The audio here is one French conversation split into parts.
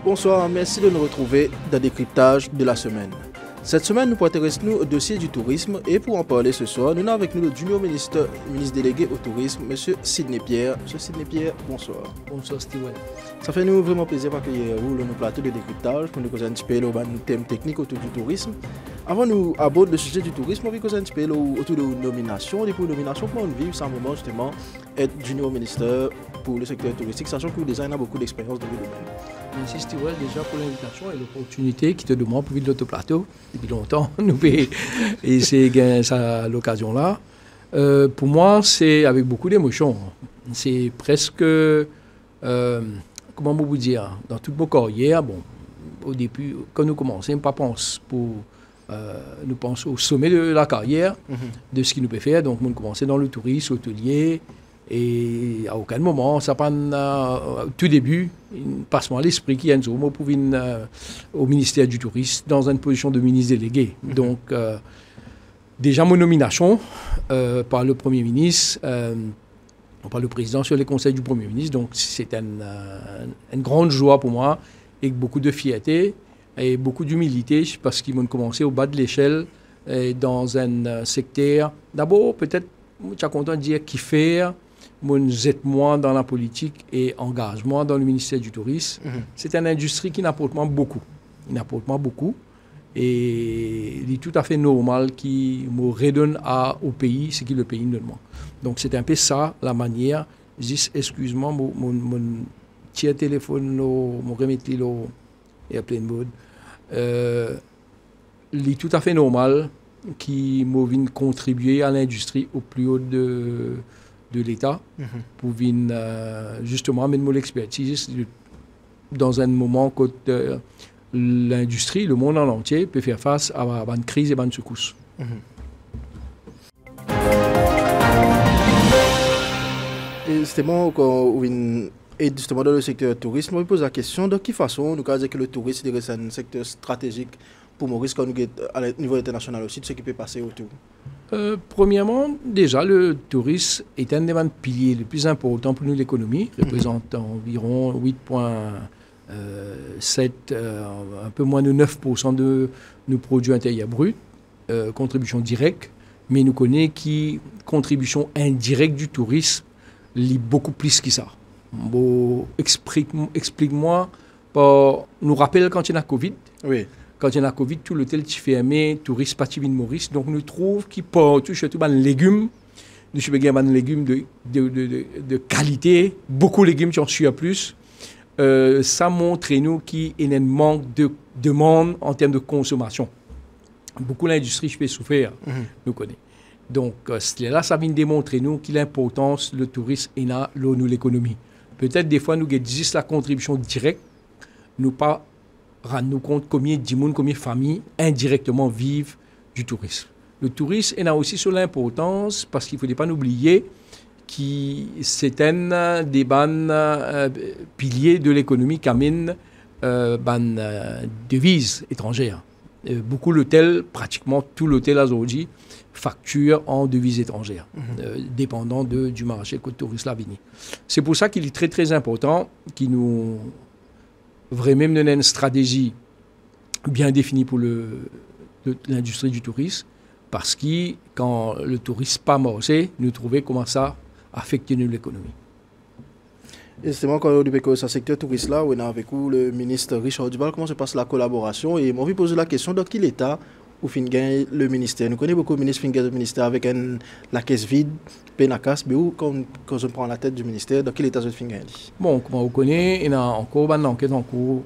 Bonsoir, merci de nous retrouver dans Décryptage de la semaine. Cette semaine, nous intéressons au dossier du tourisme et pour en parler ce soir, nous avons avec nous le junior ministre délégué au tourisme, M. Sidney Pierre. M. Sidney Pierre, bonsoir. Bonsoir, Steven. Ça fait nous vraiment plaisir d'accueillir vous dans nos plateaux de décryptage pour nous causer un petit peu de thèmes techniques autour du tourisme. Avant de nous aborder le sujet du tourisme, on va causer un petit peu autour de nos nominations. Depuis nomination, comment on vit sans moment justement être junior ministre pour le secteur touristique, sachant que vous déjà avez beaucoup d'expérience dans le domaine. Merci Steven déjà pour l'invitation et l'opportunité qui te demande pour vivre notre plateau. Depuis longtemps, nous et c'est ça l'occasion-là. Pour moi, c'est avec beaucoup d'émotion. C'est presque, comment vous dire, dans toute mon carrière, bon, au début, quand nous commençons, pas pense pour, nous pensons au sommet de la carrière, de ce qu'il nous peut faire. Donc, nous commençons dans le tourisme, hôtelier. Et à aucun moment, ça pas tout début, passe-moi à l'esprit qu'il y a une zone pour au ministère du Tourisme dans une position de ministre délégué. Donc, déjà mon nomination par le Premier ministre, par le président sur les conseils du Premier ministre. Donc, c'est une grande joie pour moi et beaucoup de fierté et beaucoup d'humilité parce qu'ils m'ont commencé au bas de l'échelle dans un secteur. D'abord, peut-être, je suis content de dire qui faire. Moi dans la politique et engagement dans le ministère du Tourisme. C'est une industrie qui n'apporte pas beaucoup. Et il est tout à fait normal qu'il me redonne au pays ce que le pays me demande. Donc c'est un peu ça, la manière. Je dis, excuse-moi, mon petit téléphone, mon remettre et à plein mode. Il est tout à fait normal qu'il me contribuer à l'industrie au plus haut de l'État pour justement mettre mon expertise dans un moment où l'industrie, le monde en entier peut faire face à une crise et à une secousse. Et justement, et justement dans le secteur tourisme, on pose la question de quelle façon nous dire que le tourisme est un secteur stratégique pour Maurice quand nous à niveau international aussi, de ce qui peut passer autour. Premièrement, déjà, le tourisme est un des piliers les plus importants pour nous l'économie, représente environ 8,7, un peu moins de 9% de nos produits intérieurs bruts, contribution directe, mais nous connaissons qui contribution indirecte du tourisme lit beaucoup plus que ça. Bon, explique-moi, nous rappelle quand il y a Covid. Oui. Quand il y a la Covid, tout l'hôtel est fermé, touristes partis de Maurice. Donc, nous trouvons qu'ils portent surtout des légumes. Nous avons des légumes de qualité, beaucoup de légumes qui en surplus. Ça montre nous qu'il y a un manque de demande en termes de consommation. Beaucoup d'industries qui peuvent souffrir, nous connaissons. Donc, là, ça vient démontrer nous qu'il y a l'importance le tourisme et nous l'économie. Peut-être des fois, nous avons juste la contribution directe, nous pas rendre compte combien de monde, combien de familles indirectement vivent du tourisme. Le tourisme est aussi sur l'importance parce qu'il ne faut pas oublier que c'est un des piliers de l'économie qui amène devises étrangères. Beaucoup d'hôtels, pratiquement tout l'hôtel aujourd'hui, facture en devises étrangères, dépendant du marché que le tourisme l'a venu. C'est pour ça qu'il est très très important qu'il nous vraiment donner une stratégie bien définie pour l'industrie du tourisme, parce que quand le tourisme pas marché, nous trouvons comment ça affecte l'économie. Et justement, quand on dit que ce secteur touriste là, on a avec vous le ministre Richard Dubal, comment se passe la collaboration? Et moi, je pose la question de quel état où fin gagne le ministère. Nous connaissons beaucoup de ministres qui gagnent le ministère avec la caisse vide, penakas, mais où quand on prend la tête du ministère, dans quel état je fin gagne? Bon, comme on connaît, il y a encore une enquête en cours,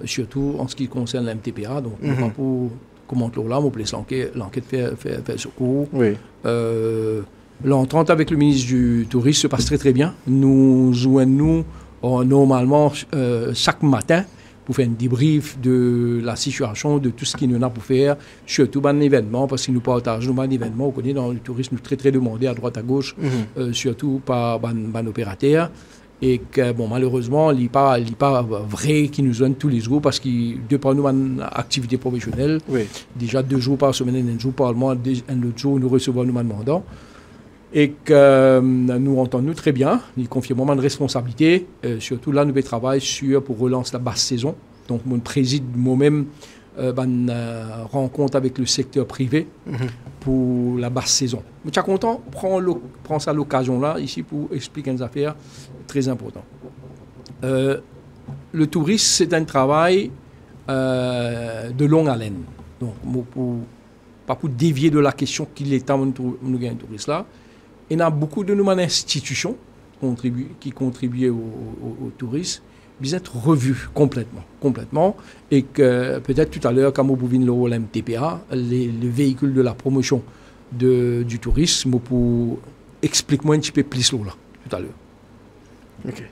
surtout en ce qui concerne la MTPA. Donc, pas pour commenter là, on laisse l'enquête faire ce cours. Oui. L'entente avec le ministre du Tourisme se passe très très bien. Nous joignons normalement chaque matin pour faire un débrief de la situation, de tout ce qu'il nous a pour faire, surtout un événement, parce qu'il nous partage un événement, on connaît dans le tourisme très très demandé à droite à gauche, surtout par un opérateur. Et que, bon, malheureusement, il n'est pas vrai qu'ils nous donnent tous les jours parce que, de par nos activités professionnelles, Oui. déjà 2 jours par semaine, un jour par mois, un autre jour, nous recevons nos mandats. Et que nous entendons très bien, nous confions moment de responsabilité. Surtout là, nous travaillons pour relancer la basse saison. Donc, je préside moi-même une rencontre avec le secteur privé pour la basse saison. Je suis content, prends ça l'occasion là, ici, pour expliquer une affaire très importante. Le tourisme, c'est un travail de longue haleine. Donc, pas pour dévier de la question qu'il est temps de nous gagner un touriste là. Il y a beaucoup de nos institutions qui contribuent au tourisme. Ils être revus complètement, et que peut-être tout à l'heure, comme au Bouvine le rôle MTPA, les véhicules de la promotion du tourisme, pour expliquer-moi un petit peu plus là, tout à l'heure. Ok.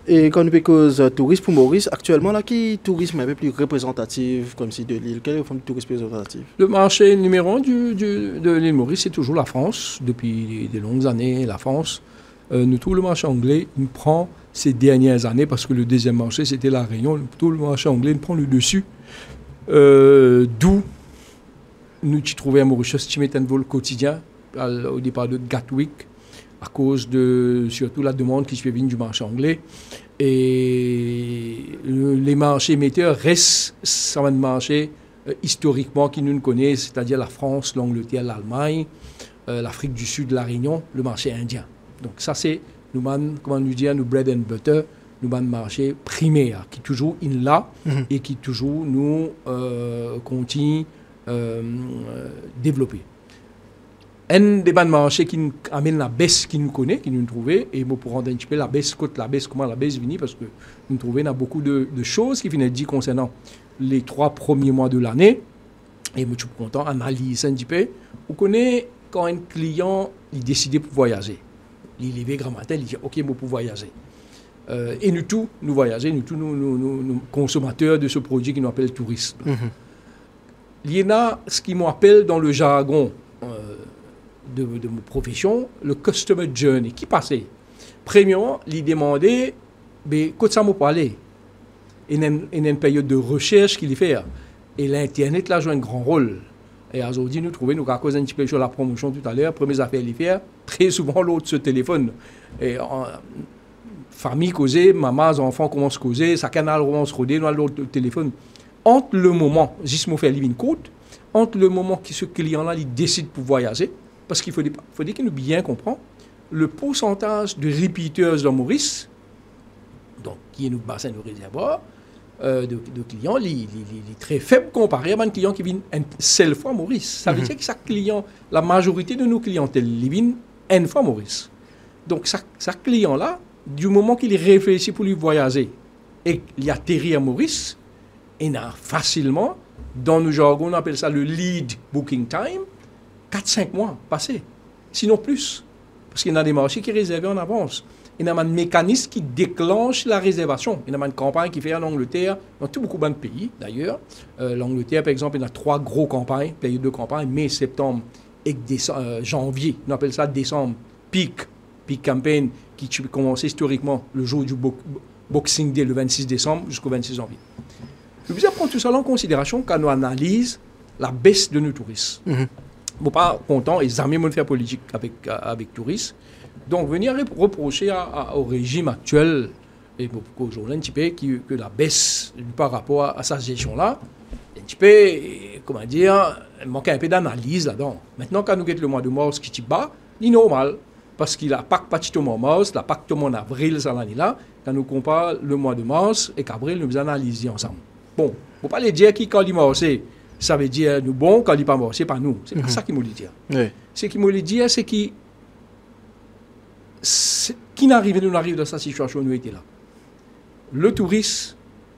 Et quand nous parlons tourisme pour Maurice, actuellement, là, qui est tourisme un peu plus représentatif, comme si de l'île, quel est le fond de tourisme représentatif? Le marché numéro 1 de l'île Maurice, c'est toujours la France, depuis des longues années, la France. Nous, tout le marché anglais, nous prend ces dernières années, parce que le deuxième marché, c'était la Réunion, tout le marché anglais nous prend le dessus. D'où nous trouvons à Mauritius, qui met un vol quotidien au départ de Gatwick, à cause de surtout la demande qui se fait venir du marché anglais. Et les marchés émetteurs restent sur un marché historiquement qui nous connaissent, c'est-à-dire la France, l'Angleterre, l'Allemagne, l'Afrique du Sud, la Réunion, le marché indien. Donc ça c'est comment nous dire, nous bread and butter, nous marché primaire qui toujours in là et qui toujours nous continue développer. Un des marchés qui amène la baisse qui nous connaît, qui nous trouvait, et pour rendre un petit peu la baisse, comment la baisse vient, parce que nous trouvons dans beaucoup de choses qui viennent dire concernant les 3 premiers mois de l'année, et moi je suis content, analyse un petit peu. Vous connaissez quand un client il décide pour voyager. Il est grand matin, il dit ok, moi pour voyager. Et nous tous, nous voyageons, nous consommateurs de ce produit qui nous appelle tourisme. Il y a ce qui m'appelle dans le jargon de ma profession, le customer journey. Qui passait? Premièrement, il demandait, mais quand ça m'a parlé, il y a une période de recherche qu'il fait. Et l'Internet là joue un grand rôle. Et aujourd'hui, nous trouvons, nous avons un petit peu sur la promotion tout à l'heure, premières affaires à faire, très souvent l'autre se téléphone. Et famille causée, maman, enfants commencent à causer, ça canal commence à roder, l'autre téléphone. Entre le moment, juste me faire une côte, entre le moment que ce client-là il décide pour voyager, parce qu'il faut qu'il nous bien comprendre, le pourcentage de repeaters dans Maurice, donc qui est nous bassin de réservoir, de clients, il est très faible comparé à un client qui vient une seule fois à Maurice. Ça veut dire que chaque client, la majorité de nos clientèles, ils viennent une fois à Maurice. Donc, chaque client-là, du moment qu'il réfléchit pour lui voyager et qu'il atterrit à Maurice, il a facilement, dans nos jargons, on appelle ça le lead booking time, 4-5 mois passés, sinon plus. Parce qu'il y a des marchés qui sont réservés en avance. Il y a un mécanisme qui déclenche la réservation. Il y a une campagne qui fait en Angleterre, dans beaucoup de pays d'ailleurs. L'Angleterre, par exemple, il y a 3 gros campagnes, période de campagne, mai, septembre et janvier. On appelle ça décembre, peak campaign, qui commence historiquement le jour du Boxing Day, le 26 décembre, jusqu'au 26 janvier. Nous devons prendre tout ça en considération quand nous analysons la baisse de nos touristes. Bon, pas content, et jamais mon faire politique avec touristes. Donc, venir reprocher au régime actuel, et aujourd'hui, un petit peu, que la baisse par rapport à sa gestion-là, un petit peu, comment dire, il manque un peu d'analyse là-dedans. Maintenant, quand nous avons le mois de mars qui est bas, il est normal. Parce qu'il a pas de mois de mars, il a pas de mois d'avril, cette année-là, quand nous comparons le mois de mars et qu'avril, nous analysons ensemble. Bon, il ne faut pas les dire qui, quand il est ça veut dire nous bon, quand il n'est pas mort, c'est pas nous. C'est pas ça qu'il m'a dit. Oui. Ce qu'il m'a dit, c'est qui n'arrive, nous arrive dans cette situation où nous étions là. Le tourisme,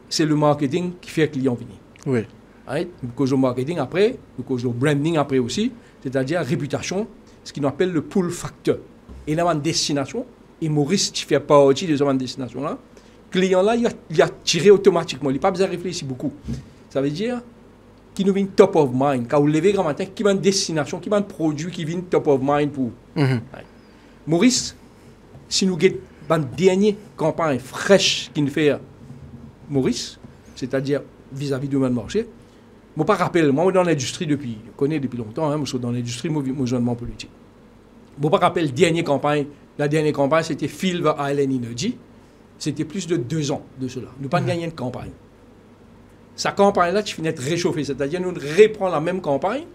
c'est le marketing qui fait que le client venir. Oui. Right? Nous causons le marketing après, nous causons le branding après aussi, c'est-à-dire réputation, ce qu'on appelle le pull factor. Et là, une destination, et Maurice qui fait partie de cette destination-là, le client-là, il a tiré automatiquement, il n'a pas besoin de réfléchir beaucoup. Ça veut dire qui nous vient top of mind. Quand vous levez grand matin, qui va une destination, qui va un produit qui vient top of mind pour. Right. Maurice, si nous avons la dernière campagne fraîche qu'il fait Maurice, c'est-à-dire vis-à-vis du marché. Je ne me rappelle, moi, dans l'industrie depuis, je connais depuis longtemps, je suis dans l'industrie, je suis politique. Je ne me rappelle la dernière campagne, c'était Silver Island Energy. C'était plus de 2 ans de cela. Nous n'avons pas gagné de campagne. Sa campagne-là, tu finis de réchauffer, c'est-à-dire nous reprenons la même campagne,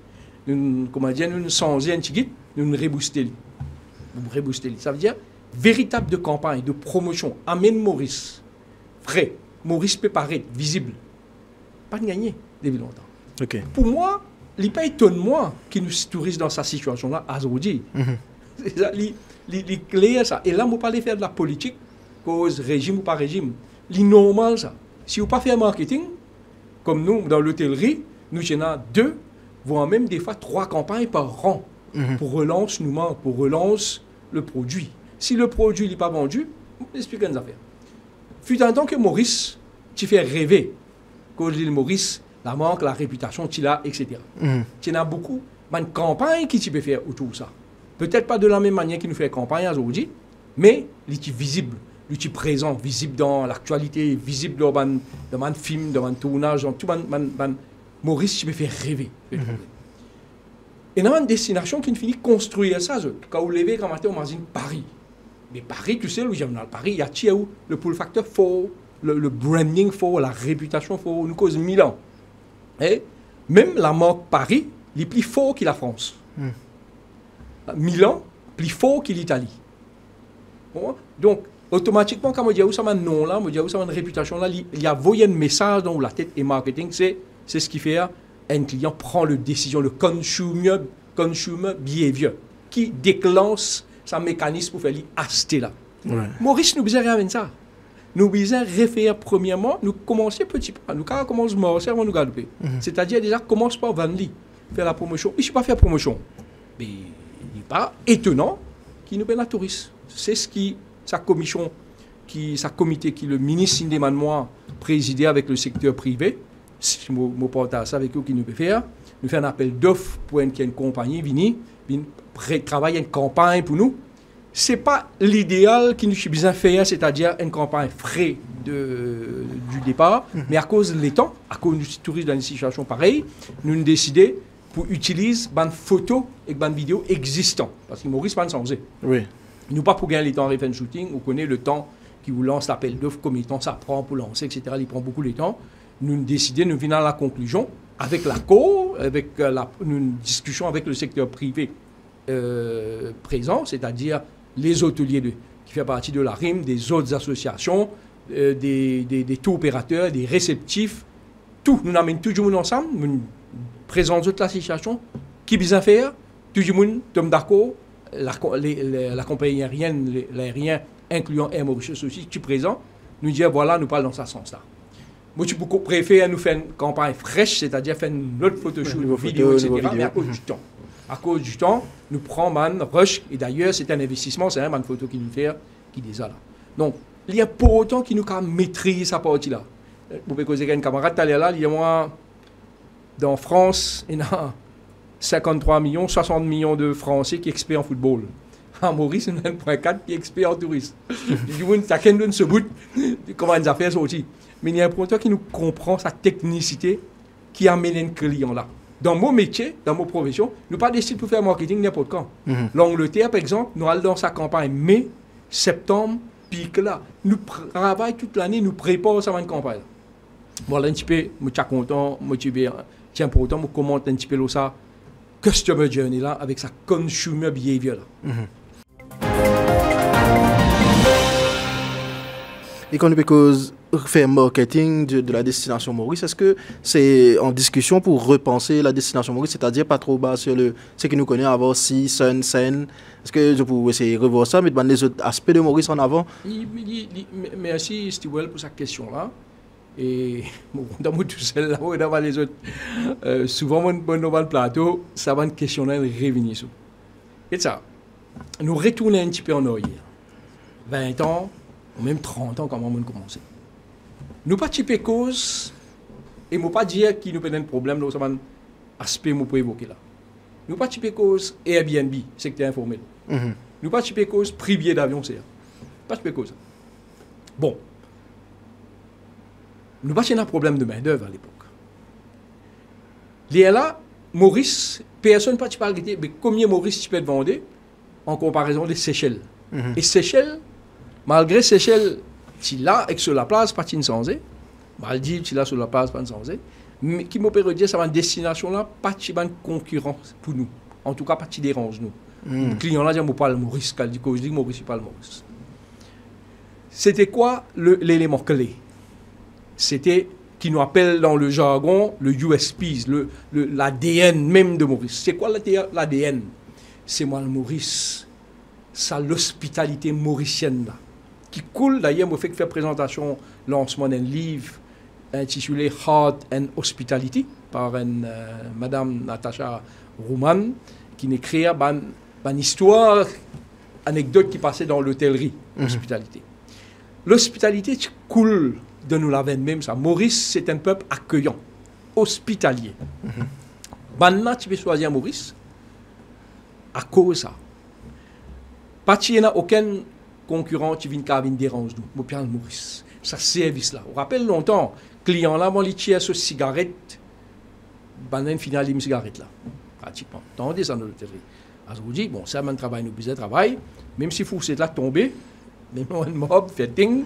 nous changer un petit guide, nous rebooster. Ça veut dire, véritable de campagne, de promotion, amène Maurice, frais, Maurice peut paraître visible. Pas de gagner depuis longtemps. Okay. Pour moi, il n'est pas étonnement qu'il nous touristes dans cette situation-là à aujourd'hui. C'est ça, il clair ça. Et là, on ne peut pas faire de la politique, cause régime ou pas régime. C'est normal ça. Si vous ne faites pas marketing, comme nous, dans l'hôtellerie, nous avons 2, voire même des fois 3 campagnes par an pour relance pour relance le produit. Si le produit n'est pas vendu, on explique une affaire. Fut un temps que Maurice, tu fais rêver. Cause l'île Maurice, la marque, la réputation, tu l'as, etc. Tu as beaucoup de campagnes qui tu peux faire autour de ça. Peut-être pas de la même manière qu'il nous fait campagne aujourd'hui, mais il est visible, il est présent, visible dans l'actualité, visible dans un film, dans un tournage, dans tout Maurice, tu peux faire rêver. Et dans une destination qui finit de construire ça, quand vous levez quand matin, on imagine Paris. Mais Paris, tu sais, dans Paris, il y a le pull factor fort, le branding fort, la réputation fort, nous cause Milan. Et même la marque Paris, il est plus fort que la France. Milan, plus fort que l'Italie. Bon? Donc, automatiquement, quand on dit où ça un nom là, on dit où ça une réputation là, il y a un message dans la tête et marketing, c'est ce qui fait un client prend la décision, le consumer behavior, qui déclenche sa mécanisme pour faire acheter là. Ouais. Maurice nous besoin rien avec ça. Nous besoin refaire premièrement, nous commencer petit pas. Nous quand on commence marcher avant nous galoper. C'est-à-dire déjà commence par vendre, faire la promotion. Il ne pas faire promotion. Mais il n'est pas étonnant qu'il nous paie la touriste. C'est ce qui sa commission sa comité qui le ministre Sindeman moi présidé avec le secteur privé. Je partage ça avec eux qui nous peut faire. Nous fait un appel d'offres pour une compagnie venir travailler une campagne pour nous. Ce n'est pas l'idéal qui nous a besoin de faire, c'est-à-dire une campagne frais du départ, mais à cause des temps, à cause du tourisme dans une situation pareille, nous avons décidé pour utiliser des photos et des vidéos existantes. Parce que Maurice va changer. Oui. Nous pas pour gagner les temps à faire un shooting, on connaît le temps qui vous lance l'appel d'offres, combien de temps ça prend pour lancer, etc. Il prend beaucoup de temps. Nous avons décidé, nous venons à la conclusion, avec l'accord, avec une discussion avec le secteur privé présent, c'est-à-dire les hôteliers qui font partie de la RIM, des autres associations, des tours opérateurs, des réceptifs, tout. Nous amènons tout le monde ensemble, nous présentons toute la situation, qui besoin faire, tout le monde tombe d'accord, la compagnie aérienne, l'aérien, incluant Air Mauritius aussi, qui est présent, nous disons voilà, nous parlons dans ce sens-là. Moi, je préfère nous faire une campagne fraîche, c'est-à-dire faire une autre photoshoot, une vidéo, etc., mais à cause du temps. À cause du temps, nous prenons un rush, et d'ailleurs, c'est un investissement, c'est une photo qui nous fait, qui est là. Donc, il y a pour autant qui nous maîtrise sa partie-là. Vous pouvez causer avec un camarade, il y a moi, dans France, il y a 53 millions, 60 millions de Français qui sont experts en football. En Maurice, il y a 1,4 qui est expert en tourisme. Du coup, chacun donne ce bout, comment les affaires sont aussi. Mais il y a un producteur qui nous comprend sa technicité, qui amène un client là. Dans mon métier, dans mon profession, nous pas décidé pour faire marketing n'importe quand. L'Angleterre, par exemple, nous allons dans sa campagne mai, septembre, puis que là, nous travaillons toute l'année, nous préparons sa campagne. Voilà un petit peu, je suis content, motivé, tiens pour autant, je commente un petit peu ça, customer journey là, avec sa consumer behavior là. Et quand on peut faire marketing de la destination Maurice, est-ce que c'est en discussion pour repenser la destination Maurice, c'est-à-dire pas trop bas sur ce que nous connaissons avant, Sea, Sun, Seine? Est-ce que je pourrais essayer de revoir ça, mais de les autres aspects de Maurice en avant? Merci Stewell pour cette question-là. Et dans tout seul là, dans les autres, souvent dans le plateau, ça va une question là revenir sur. Et ça, nous retournons un petit peu en arrière. 20 ans, ou même 30 ans, comment on a commencé. Nous pas typer cause, et ne pas dire qu'il nous a un problème, là, ça va un aspect que pour évoquer là. Nous pas typer cause Airbnb, secteur informel. Nous pas typer cause prix billet d'avion, c'est. Pas de cause. Bon. Nous avons un problème de main-d'œuvre à l'époque. Il y a là, Maurice, personne ne peut pas dire, mais combien Maurice tu peux te vendre en comparaison des Seychelles. Et Seychelles, malgré Seychelles, tu l'as et sur la place, pas de sans Maldives, tu l'as sur la place, pas de sans mais qui m'opère dire, ça va une destination là, pas de concurrence pour nous. En tout cas, pas de dérange nous. Le client là, dit, moi, pas le Maurice, quand je dis Maurice, pas le Maurice. C'était quoi l'élément clé? C'était, qui nous appelle dans le jargon, le USP, l'ADN même de Maurice. C'est quoi l'ADN? C'est moi le Maurice. Ça, l'hospitalité mauricienne là. Qui coule, d'ailleurs, je fais faire présentation, lancement d'un livre intitulé Heart and Hospitality par Madame Natacha Rouman, qui écrit une histoire, anecdote qui passait dans l'hôtellerie, hospitalité. L'hospitalité coule de nous la veine même ça. Maurice, c'est un peuple accueillant, hospitalier. Maintenant, tu peux choisir Maurice à cause de ça. Pas qu'il n'y a aucun concurrent qui vient déranger nous. Moi, Pierre Maurice. Ça service là. On rappelle longtemps, client là, mon litier sur cigarette, banane finale une cigarette là. Pratiquement. Tendez ça dans l'hôtellerie. Alors, vous dit, bon, ça, mon travail, nous besoin travail, même si vous êtes là tombé, même un mob, fait ding,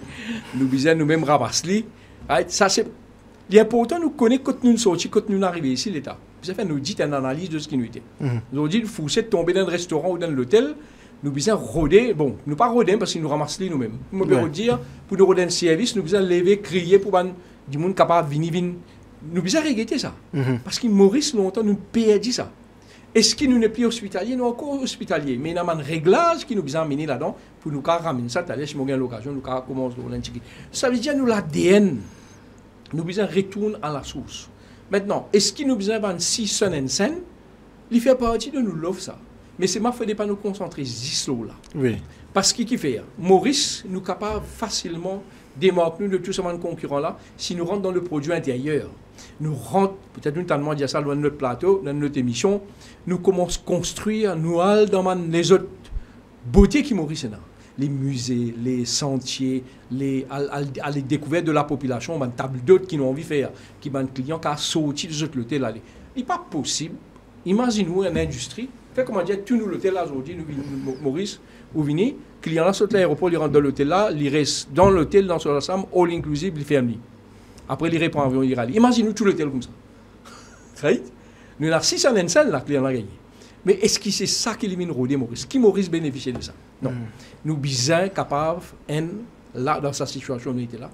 nous besoin nous-mêmes ramasser. Ça, c'est. L'important, nous connaissons quand nous sortis, quand nous arrivons ici, l'État. Vous avez fait nous dit une analyse de ce qui nous était. Nous dit, vous êtes tombé dans un restaurant ou dans l'hôtel, nous besoin rôder, bon, nous pas rôder parce qu'ils nous ramassent nous-mêmes. Nous pouvons dire, pour nous rôder un service, nous besoin lever, crier pour du monde capable de venir. Nous besoin regretter ça. Parce qu'ils Maurice, longtemps, nous perdons ça. Est-ce qu'il nous n'est plus hospitalier? Nous encore hospitalier. Mais il y a un réglage qui nous besoin amener là-dedans pour nous ramener ça. T'as si nous avons l'occasion, nous commencer à l'intégrer. Ça veut dire nous l'ADN. Nous besoin retourner à la source. Maintenant, est-ce qu'il nous besoin de 6 sons et scène? Il fait partie de nous l'offre ça. Mais c'est ma faute de pas nous concentrer sur là. Oui. Parce qu'il fait Maurice nous capable facilement démarquer nous de tout ce monde concurrent là si nous rentrons dans le produit intérieur. Nous rentrons, peut-être nous tellement dire ça loin de notre plateau, dans notre émission, nous commençons à construire, nous allons dans les autres beautés qui Maurice est là. Les musées, les sentiers, les découvertes de la population, une table d'hôtes qui nous ont envie de faire, qui ont un client qui a sorti de autres hôtels. Il n'est pas possible. Imaginez-vous une industrie. Fait comment dire, tout nous l'hôtel là aujourd'hui, nous, Maurice, ou vini, client là saute l'aéroport, il rentre dans l'hôtel là, il reste dans l'hôtel, dans son ensemble, all inclusive, il ferme. Après, il reprend avion, il râle. Imaginez-nous tout l'hôtel comme ça. Right? Nous avons 625 là, client là gagné. Mais est-ce que c'est ça qui élimine Rodé Maurice? Qui Maurice bénéficie de ça? Non. Nous sommes capables, là, dans sa situation, nous était là,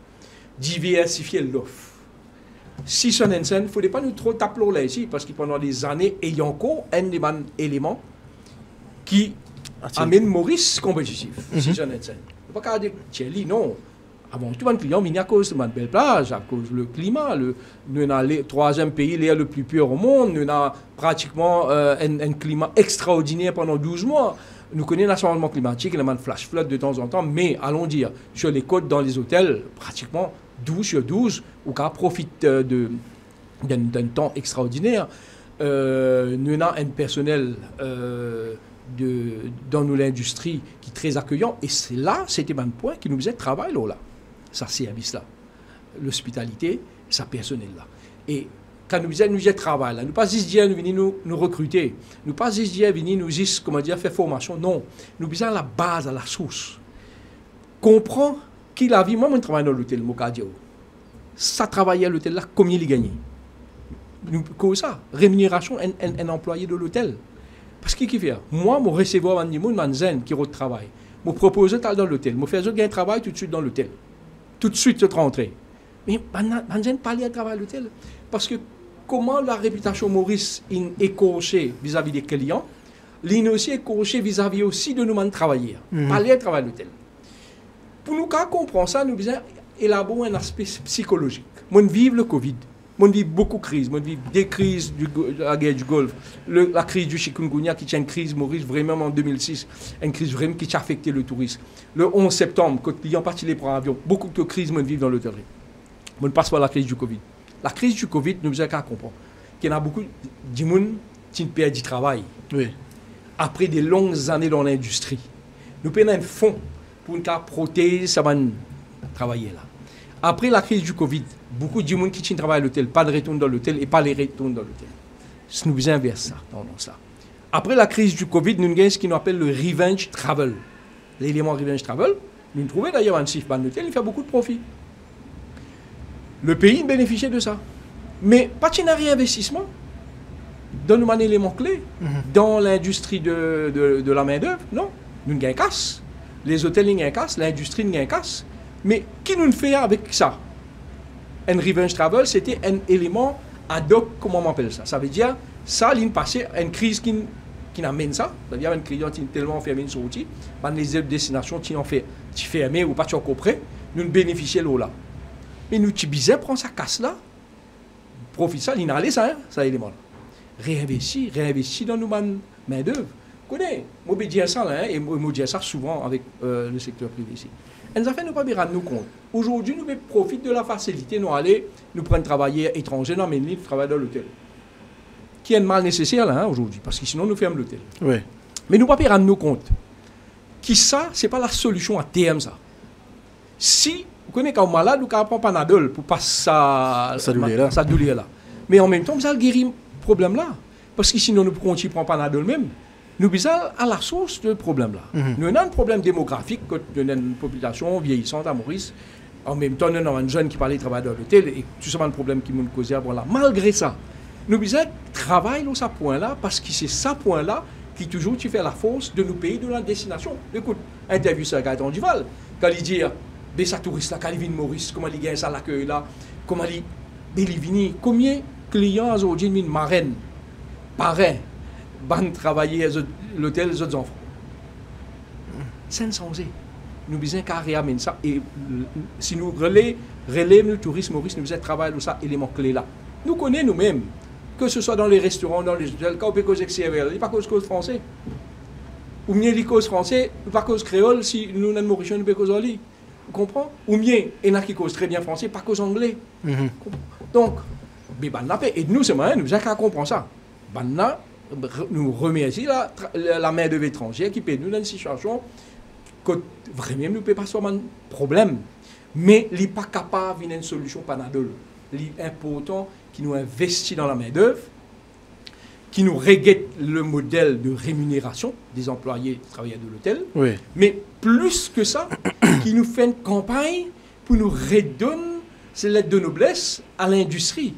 diversifier l'offre. 625, il ne faut pas nous trop taper là ici, parce que pendant des années, il y a encore un élément qui amène Maurice compétitif. 625. Il ne faut pas dire, Thierry, non. Avant tout, un client, il y a à cause de ma belle plage, à cause du climat. Nous avons le troisième pays, l'air le plus pur au monde. Nous avons pratiquement un climat extraordinaire pendant 12 mois. Nous connaissons le changement climatique, il y a un flash flood de temps en temps, mais allons dire, sur les côtes, dans les hôtels, pratiquement 12 sur 12, où on profite d'un temps extraordinaire. Nous avons un personnel dans l'industrie qui est très accueillant, et c'est là, c'était un point qui nous faisait travail là. Ça service-là, l'hospitalité, ça personnel-là. Et quand nous disons travail, là, nous pas juste dire nous recruter, nous pas juste dire nous juste, comment dire, faire formation, non. Nous disons à la base, à la source. Comprends qui la vie, moi, je travaille dans l'hôtel, Mokadio. Ça travaillait à l'hôtel là, combien il gagnait? Comme ça, rémunération, un employé de l'hôtel. Parce qu'il fait, moi, je recevoir un niveau de zen qui travaille. Je propose d'aller dans l'hôtel, je fais un travail tout de suite dans l'hôtel. Tout de suite, je rentre. Mais je ne pas aller travailler à l'hôtel. Parce que comment la réputation Maurice est écorchée vis-à-vis des clients, il est aussi écorchée vis-à-vis aussi de nous travailler. Pas aller travailler à l'hôtel. Pour nous comprendre ça, nous devons élaborer un aspect psychologique. Moi, je vis le Covid. Moi, je vis beaucoup de crises. Moi, je vis des crises de la guerre du Golfe. La crise du chikungunya, qui est une crise, Maurice, vraiment en 2006. Une crise vraiment qui a affecté le tourisme. Le 11 septembre, quand les clients partent pour avion, beaucoup de crises, moi, je vis dans l'hôtellerie. Moi, je passe par la crise du Covid. La crise du Covid, nous devons comprendre qu'il y a beaucoup de gens qui perdent du travail. Oui. Après des longues années dans l'industrie. Nous prenons un fonds pour une protéger, ça va travailler là. Après la crise du Covid, beaucoup de gens qui travaillent à l'hôtel, pas de retour dans l'hôtel et pas les retours dans l'hôtel. Nous inverse ça, tendance là. Après la crise du Covid, nous avons ce qu'on appelle le revenge travel. L'élément revenge travel, nous trouvons d'ailleurs un chiffre dans l'hôtel, il fait beaucoup de profit. Le pays bénéficie de ça. Mais pas de réinvestissement dans un élément clé dans l'industrie de la main-d'œuvre. Non, nous gagnons casse. Les hôtels gagnent casse, l'industrie gagne casse. Mais qui nous fait avec ça? Un revenge travel, c'était un élément ad hoc, comment on appelle ça? Ça veut dire, ça, l'année passée, une crise qui amène ça. C'est-à-dire, une crise qui est tellement fermée sur l'outil, les autres destinations qui ont fait fermées ou pas encore prêt, nous bénéficions de là. Mais nous, tu bizarre, prends sa casse-là, profite ça, il n'a allé ça, ça élément-là. Réinvestir dans nos main-d'œuvre. Vous connaissez, moi, je dis ça, et moi, je dis ça souvent avec le secteur privé ici. Et nous avons pas bien nous compte. Aujourd'hui, nous profitons de la facilité, nous aller, nous prendre travailler étranger, non, mais nous travailler dans l'hôtel. Qui est un mal nécessaire là, aujourd'hui, parce que sinon, nous fermons l'hôtel. Oui. Mais nous pas bien rendre nous compte. Qui ça, c'est pas la solution à terme, ça. Si, vous connaissez quand malade, nous prend Panadol pour passer sa douleur là. Mais en même temps, vous allez guérir le problème là. Parce que sinon, nous continuons à prendre Panadol même. Nous sommes à la source de problème là. Nous avons un problème démographique, quand nous avons une population vieillissante à Maurice. En même temps, nous avons un jeune qui parlait de travail dans l'hôtel et tout ça, un problème qui nous cause là. Malgré ça, nous devons travailler à ce point-là parce que c'est ce point-là qui toujours tu fais la force de nous payer de la destination. Écoute, interview sur Gaëtan Duval, quand il dit, ben ça touriste là, quand il vient de Maurice, comment il gagne ça l'accueil là, comment il vient, combien de clients aujourd'hui viennent marraine, parrain, ban travailler l'hôtel les autres enfants. C'est insensé. Nous besoin qu'à réamener ça et si nous relèvons le tourisme Maurice, nous besoin travailler sur ça élément clé là. Nous connaissons nous-mêmes. Que ce soit dans les restaurants, dans les hôtels, quand on peut causer extérieur, il n'y a pas cause français. Ou bien les causes français, pas cause créole, si nous sommes mauriciens, nous peut cause anglais. Vous comprenez? Ou bien, il y en a qui causent très bien français, pas cause anglais. Donc, et nous, c'est moyen, nous avons qu'à comprendre ça. Nous remercions la main-d'œuvre étrangère qui peut nous dans une situation que vraiment nous ne pouvons pas avoir un problème. Mais il n'est pas capable d'avoir une solution Panadol. Il est important qui nous investit dans la main-d'œuvre, qui nous régule le modèle de rémunération des employés travailleurs de l'hôtel, oui. Mais plus que ça, qui nous fait une campagne pour nous redonner ces lettres de noblesse à l'industrie.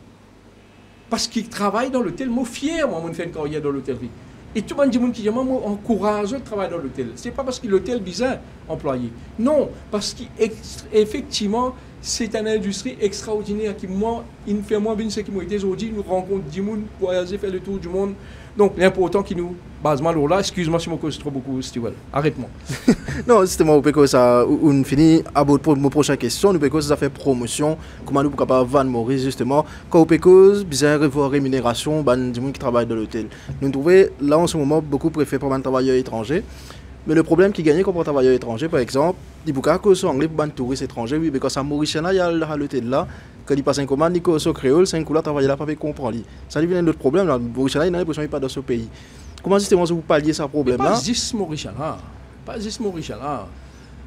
Parce qu'ils travaillent dans l'hôtel, moi fier, moi, je fais une carrière dans l'hôtellerie. Et tout le monde qui dit, moi, encourage de travailler dans l'hôtel. Ce n'est pas parce que l'hôtel bizarre employé. Non, parce qu'effectivement, c'est une industrie extraordinaire qui, moi, il fait moins bien ce qui m'a été aujourd'hui. Nous rencontrons 10 personnes, voyager, faire le tour du monde. Donc, l'important qui nous base mal là, excuse-moi si je me cause trop beaucoup, Stewell. Arrête-moi. Non, c'était moi, que ça, on finit à pour ma prochaine question. Nous pouvons ça fait promotion. Comment nous pouvons pas Van Maurice, justement. Quand on peut cause, bizarre, revoir rémunération, des gens qui travaillent dans l'hôtel. Nous trouvons, là, en ce moment, beaucoup préfèrent pour un travailleur étranger. Mais le problème qui gagne comme travailleur étranger, par exemple, il y a des anglais pour un touriste étranger, oui, mais quand ça Mauricien, il y a l'hôtel là, quand il passe un commande, il y a un créole, c'est un coup là, travailler là, pas comprendre. Ça devient un autre problème, là. Mauricien, il a l'impression qu'il n'est pas dans ce pays. Comment justement vous palliez ce problème-là? Pas juste Mauricien là. Pas juste Mauricien là.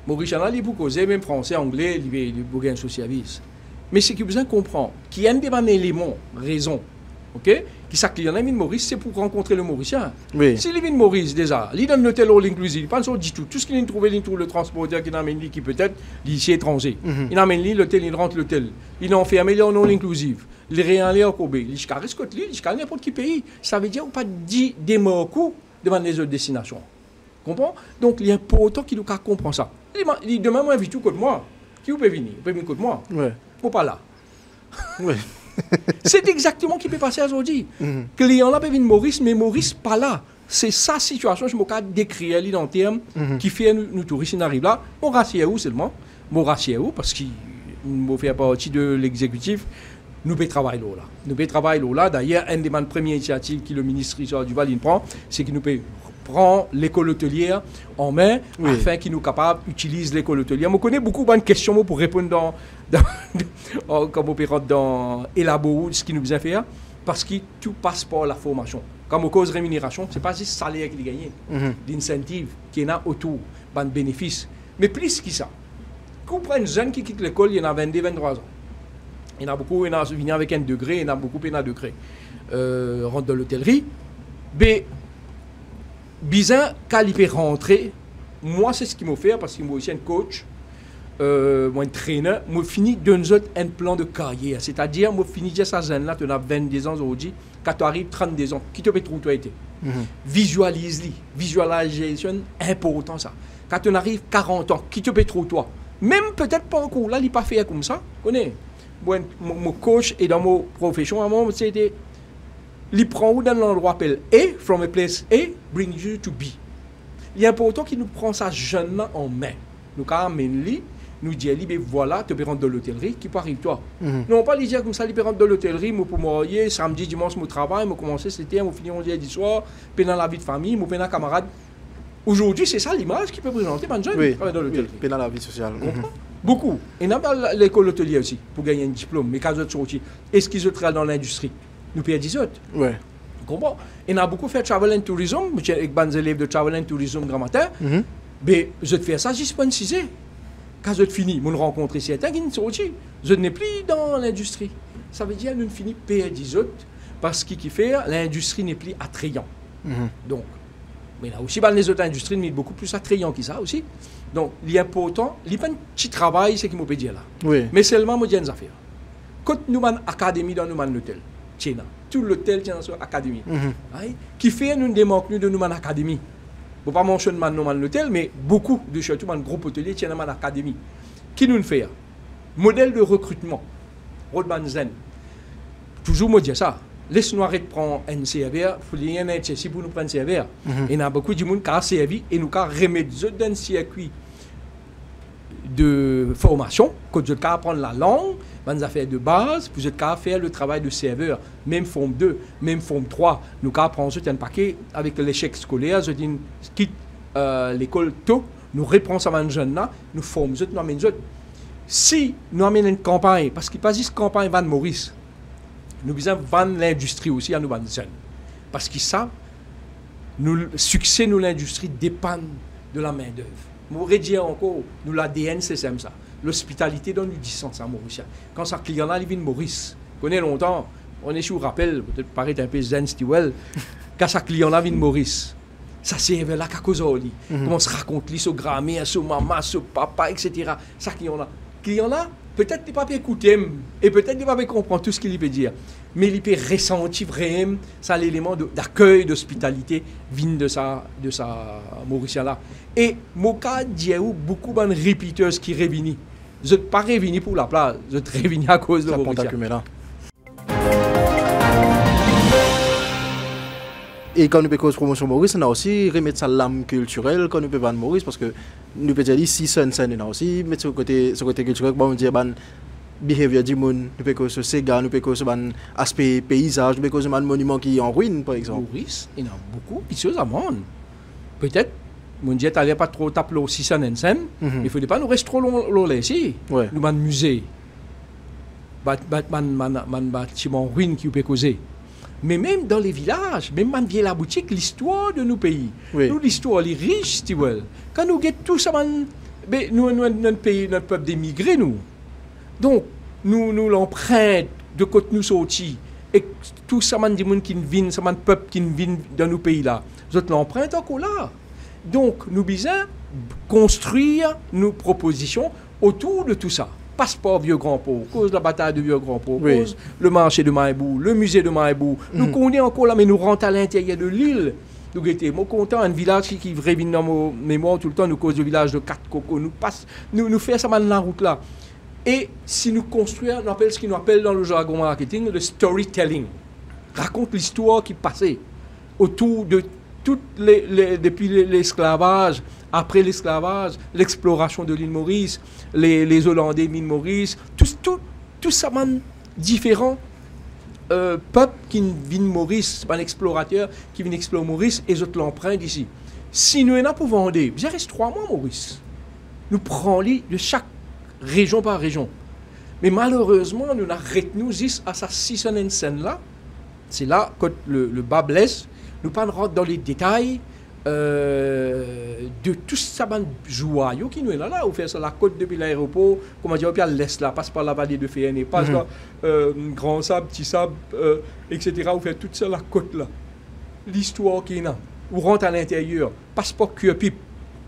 Mauricien là, il peut causer même français, anglais, il peut gagner un service. Mais ce que vous comprenez, qu'il y a un des éléments, raison, ok? Qui s'accliente à Maurice, c'est pour rencontrer le Mauricien. Oui. Si il Maurice, déjà, il donne l'hôtel all inclusive, il pense du tout. Tout ce qu'il a trouvé, il trouve le transporteur qui n'amène lui, qui peut-être, ici étranger. Il amène lui, l'hôtel, il rentre l'hôtel. Il en fait un million all inclusive. Il réenlève en Kobe. Il caresse côté lui, il caresse n'importe quel pays. Ça veut dire qu'on pas dit des mots devant les autres destinations. Comprends? Donc, il est important qu'il nous comprenne ça. Il demain, moi, invite tout contre moi. Qui vous peut venir? Vous pouvez venir contre moi? Ouais. Moi, pas là. Ouais. C'est exactement ce qui peut passer aujourd'hui. Client là peut venir Maurice, mais Maurice pas là. C'est sa situation, je me cas décrire dans le terme qui fait nous touristes n'arrivent là. Mon rassier où seulement, mon rassier où parce qu'il me fait partie de l'exécutif. Nous pouvons travailler là. Nous pouvons travailler là. D'ailleurs, une des premières initiatives que le ministre Richard Duval prend, c'est que nous pouvons prendre l'école hôtelière en main afin qu'il nous capable d'utiliser l'école hôtelière. Je connais beaucoup de questions pour répondre comme opérant dans élaborer ce qui nous besoin faire parce que tout passe par la formation. Comme au cause rémunération, ce n'est pas juste le salaire qui est gagné, l'incentive qui est là autour, de bénéfices. Mais plus que ça, quand on prend une jeune qui quitte l'école, il y en a 22, 23 ans. Il y en a beaucoup, il y en a qui viennent avec un degré, il y en a beaucoup, il y en a un degré. Rentre dans l'hôtellerie. Mais, bizarre, quand il peut rentrer, moi, c'est ce qu'il m'a fait, parce que moi aussi un coach, moi un traîneur, moi fini d'un autre un plan de carrière. C'est-à-dire, moi fini déjà ça jeune là, tu as 22 ans aujourd'hui, quand tu arrives 32 ans, qui te peut trouver toi été. Visualise-les. Visualisation, important ça. Quand tu arrives 40 ans, qui te peut trouver toi. Même peut-être pas encore, là, il n'est pas fait comme ça. Connais. Moi, mon coach et dans mon profession, à moi, c'était, il prend où dans l'endroit appelle A, from a place A, bring you to B. Il est important qu'il nous prenne ça jeune en main. Nous amène-lui, nous dit, ben voilà, tu peux rentrer dans l'hôtellerie, qui peut arriver toi. Non, pas lui dire comme ça, il peut rentrer dans l'hôtellerie, moi pour moi, samedi, dimanche, mon travail, moi commencer, c'était, moi finir 11h soir, puis dans la vie de famille, moi puis dans camarade. Aujourd'hui, c'est ça l'image qui peut présenter, man, jeune, oui, dans l'hôtellerie. Oui, dans la vie sociale. Beaucoup. Et dans l'école hôtelière aussi, pour gagner un diplôme. Mais quand ils sont sortis, est-ce qu'ils travaillent dans l'industrie? Nous payons 10 autres. Oui. Vous comprenez? Et on a beaucoup fait travel and tourism, avec des élèves de travel and tourism grand matin. Mais je fais ça, juste pas une 6 Quand je finis, je rencontre certains qui ne sont sortis. Je n'ai plus dans l'industrie. Ça veut dire que nous finissons payer 10 autres parce que l'industrie n'est plus attrayante. Donc, mais là aussi, les autres industries sont beaucoup plus attrayantes que ça aussi. Donc, il est important, il y a un petit travail, c'est ce que je peux dire là. Oui. Mais seulement, je dis une affaire. Quand nous avons une académie dans nous l'hôtel, tout l'hôtel tient sur l'académie. Qui fait nous démanque de nous une académie. Je ne vais pas mentionner nous l'hôtel, mais beaucoup de chez tout un groupe hôtelier tient une académie. Qui nous fait? Modèle de recrutement. Rodman Zen. Toujours me dire ça. Laisse-nous arrêter de prendre un CVR, il faut un si pour nous prendre un CVR. Et il y a beaucoup de gens qui ont servi et nous avons remettre dans un circuit de formation, quand vous apprendre la langue, les affaires de base, vous avez faire le travail de serveur, même forme 2, même forme 3. Nous avons un paquet avec l'échec scolaire, je dis, quitte l'école tôt, nous reprenons ça dans jeunes là, nous formons, nous amènons. Si nous amenons une campagne, parce qu'il n'y a pas juste campagne Van Maurice, nous devons vendre l'industrie aussi à nos jeunes. Parce qu'ils savent, le succès de l'industrie dépend de la main-d'œuvre. Je voudrais dire encore, nous l'ADN, c'est ça. L'hospitalité donne du distance à Maurice. Quand ça client là, il vient de Maurice. On connaît longtemps, on est sur rappel, peut-être paraît un peu zen Stewell, quand ça client là vient de Maurice. Ça c'est là qu'à cause de lui. Comment on se raconte lui, son grand-mère, son maman, son papa, etc. Ça client là, peut-être qu'il ne peut pas écouter, et peut-être qu'il ne peut pas comprendre tout ce qu'il peut dire. Mais il peut ressentir vraiment ça, l'élément d'accueil, d'hospitalité, vient de sa Mauricien-là. Et Moka dit beaucoup de répéteurs qui reviennent. Je ne suis pas revenu pour la place, je suis revenu à cause de Mauricien. Et quand nous faisons promotion Maurice, on a aussi remettre sa lame culturelle quand nous faisons vendre Maurice, parce que nous pouvons dire si c'est on a aussi mettre ce côté culturel, bon, on dit ban behavior du monde, nous pouvons ce Sega, nous pouvons ce ban aspect paysage, nous pouvons ce monument qui est en ruine par exemple. Maurice, il y a beaucoup de choses à vendre. Peut-être, mon Dieu, tu n'allais pas trop taper le 605, il ne faut pas nous rester trop long là ici. Nous avons un musée, un bâtiment en ruine qui peut causer. Mais même dans les villages, même quand vient la boutique, l'histoire de nos pays. Nous, l'histoire, elle est riche, Stewell. Quand nous avons tout ça, notre pays, notre peuple d'émigrés, nous. Donc, nous l'empreinte de côté nous sortis. Et tout ça, des gens qui viennent, ça, peuple qui viennent dans nos pays là. Nous l'empreinte encore là. Donc, nous devons construire nos propositions autour de tout ça. Passeport Vieux-Grand-Port, cause de la bataille de Vieux-Grand-Port, cause le marché de Maïbou, le musée de Maïbou. Nous connaissons encore là, mais nous rentrons à l'intérieur de l'île. Nous sommes contents, un village qui revient dans nos mémoires tout le temps, nous cause le village de 4 cocos, nous faisons ça dans la route là. Et si nous construisons, on appelle ce qu'on appelle dans le jargon marketing le storytelling. Raconte l'histoire qui passait autour de depuis l'esclavage, après l'esclavage, l'exploration de l'île Maurice, les Hollandais de l'île Maurice, tout ça, différents peuples qui viennent Maurice, un explorateur qui vient explorer Maurice et autres l'empruntent ici. Si nous en pour vendre, vous reste 3 mois Maurice. Nous prenons de chaque région par région. Mais malheureusement, nous arrêtons à sa 605 là. C'est là que le bas blesse. Nous ne rentrons pas dans les détails. de tout ça, joyau qui nous est là, on fait ça la côte depuis l'aéroport, comment dire, puis à l'est là, passe par la vallée de Féné, passe par grand sable, petit sable, etc. On fait toute ça la côte là. L'histoire qui est là, on rentre à l'intérieur, passe par Cuepipe.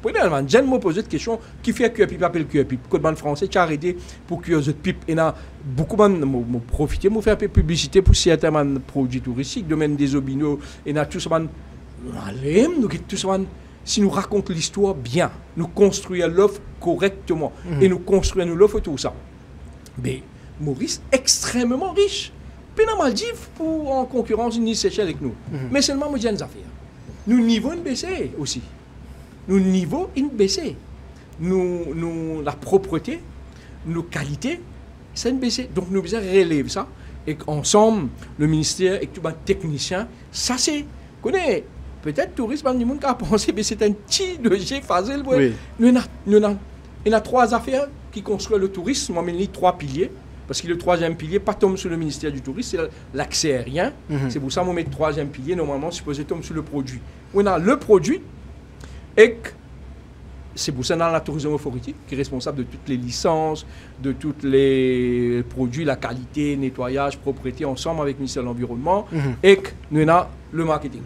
Premièrement, j'aime me poser cette question, qui fait Cuepipe appelle Cuepipe? Côte ban français, tu as arrêté pour cuire cette pipe. Et là, beaucoup de profiter, pour faire un peu de publicité pour certains produits touristiques, domaine des obinos, et là, tout ça, si nous racontons l'histoire bien, nous construisons l'offre correctement, et nous construisons l'offre tout ça. Mais Maurice, extrêmement riche. Puis dans Maldives, pour en concurrence, une Seychelles avec nous. Mais seulement, nous avons des affaires. Nous niveau une baissé aussi. Nous niveau une baissé. Nous la propreté, nos qualités, c'est une baissé. Donc nous besoin relever ça. Et ensemble, le ministère et tout le technicien, ça c'est, connaît. Peut-être tourisme, il y a pensé, mais c'est un petit dossier facile. Oui. Il y a 3 affaires qui construisent le tourisme. Moi, il y a 3 piliers. Parce que le 3e pilier, pas tombe sur le ministère du tourisme, c'est l'accès aérien. C'est pour ça qu'on met le 3e pilier, normalement, supposé tomber sur le produit. On a le produit, et c'est pour ça qu'on a la Tourism Authority, qui est responsable de toutes les licences, de tous les produits, la qualité, nettoyage, propriété, ensemble avec le ministère de l'Environnement, et nous avons le marketing.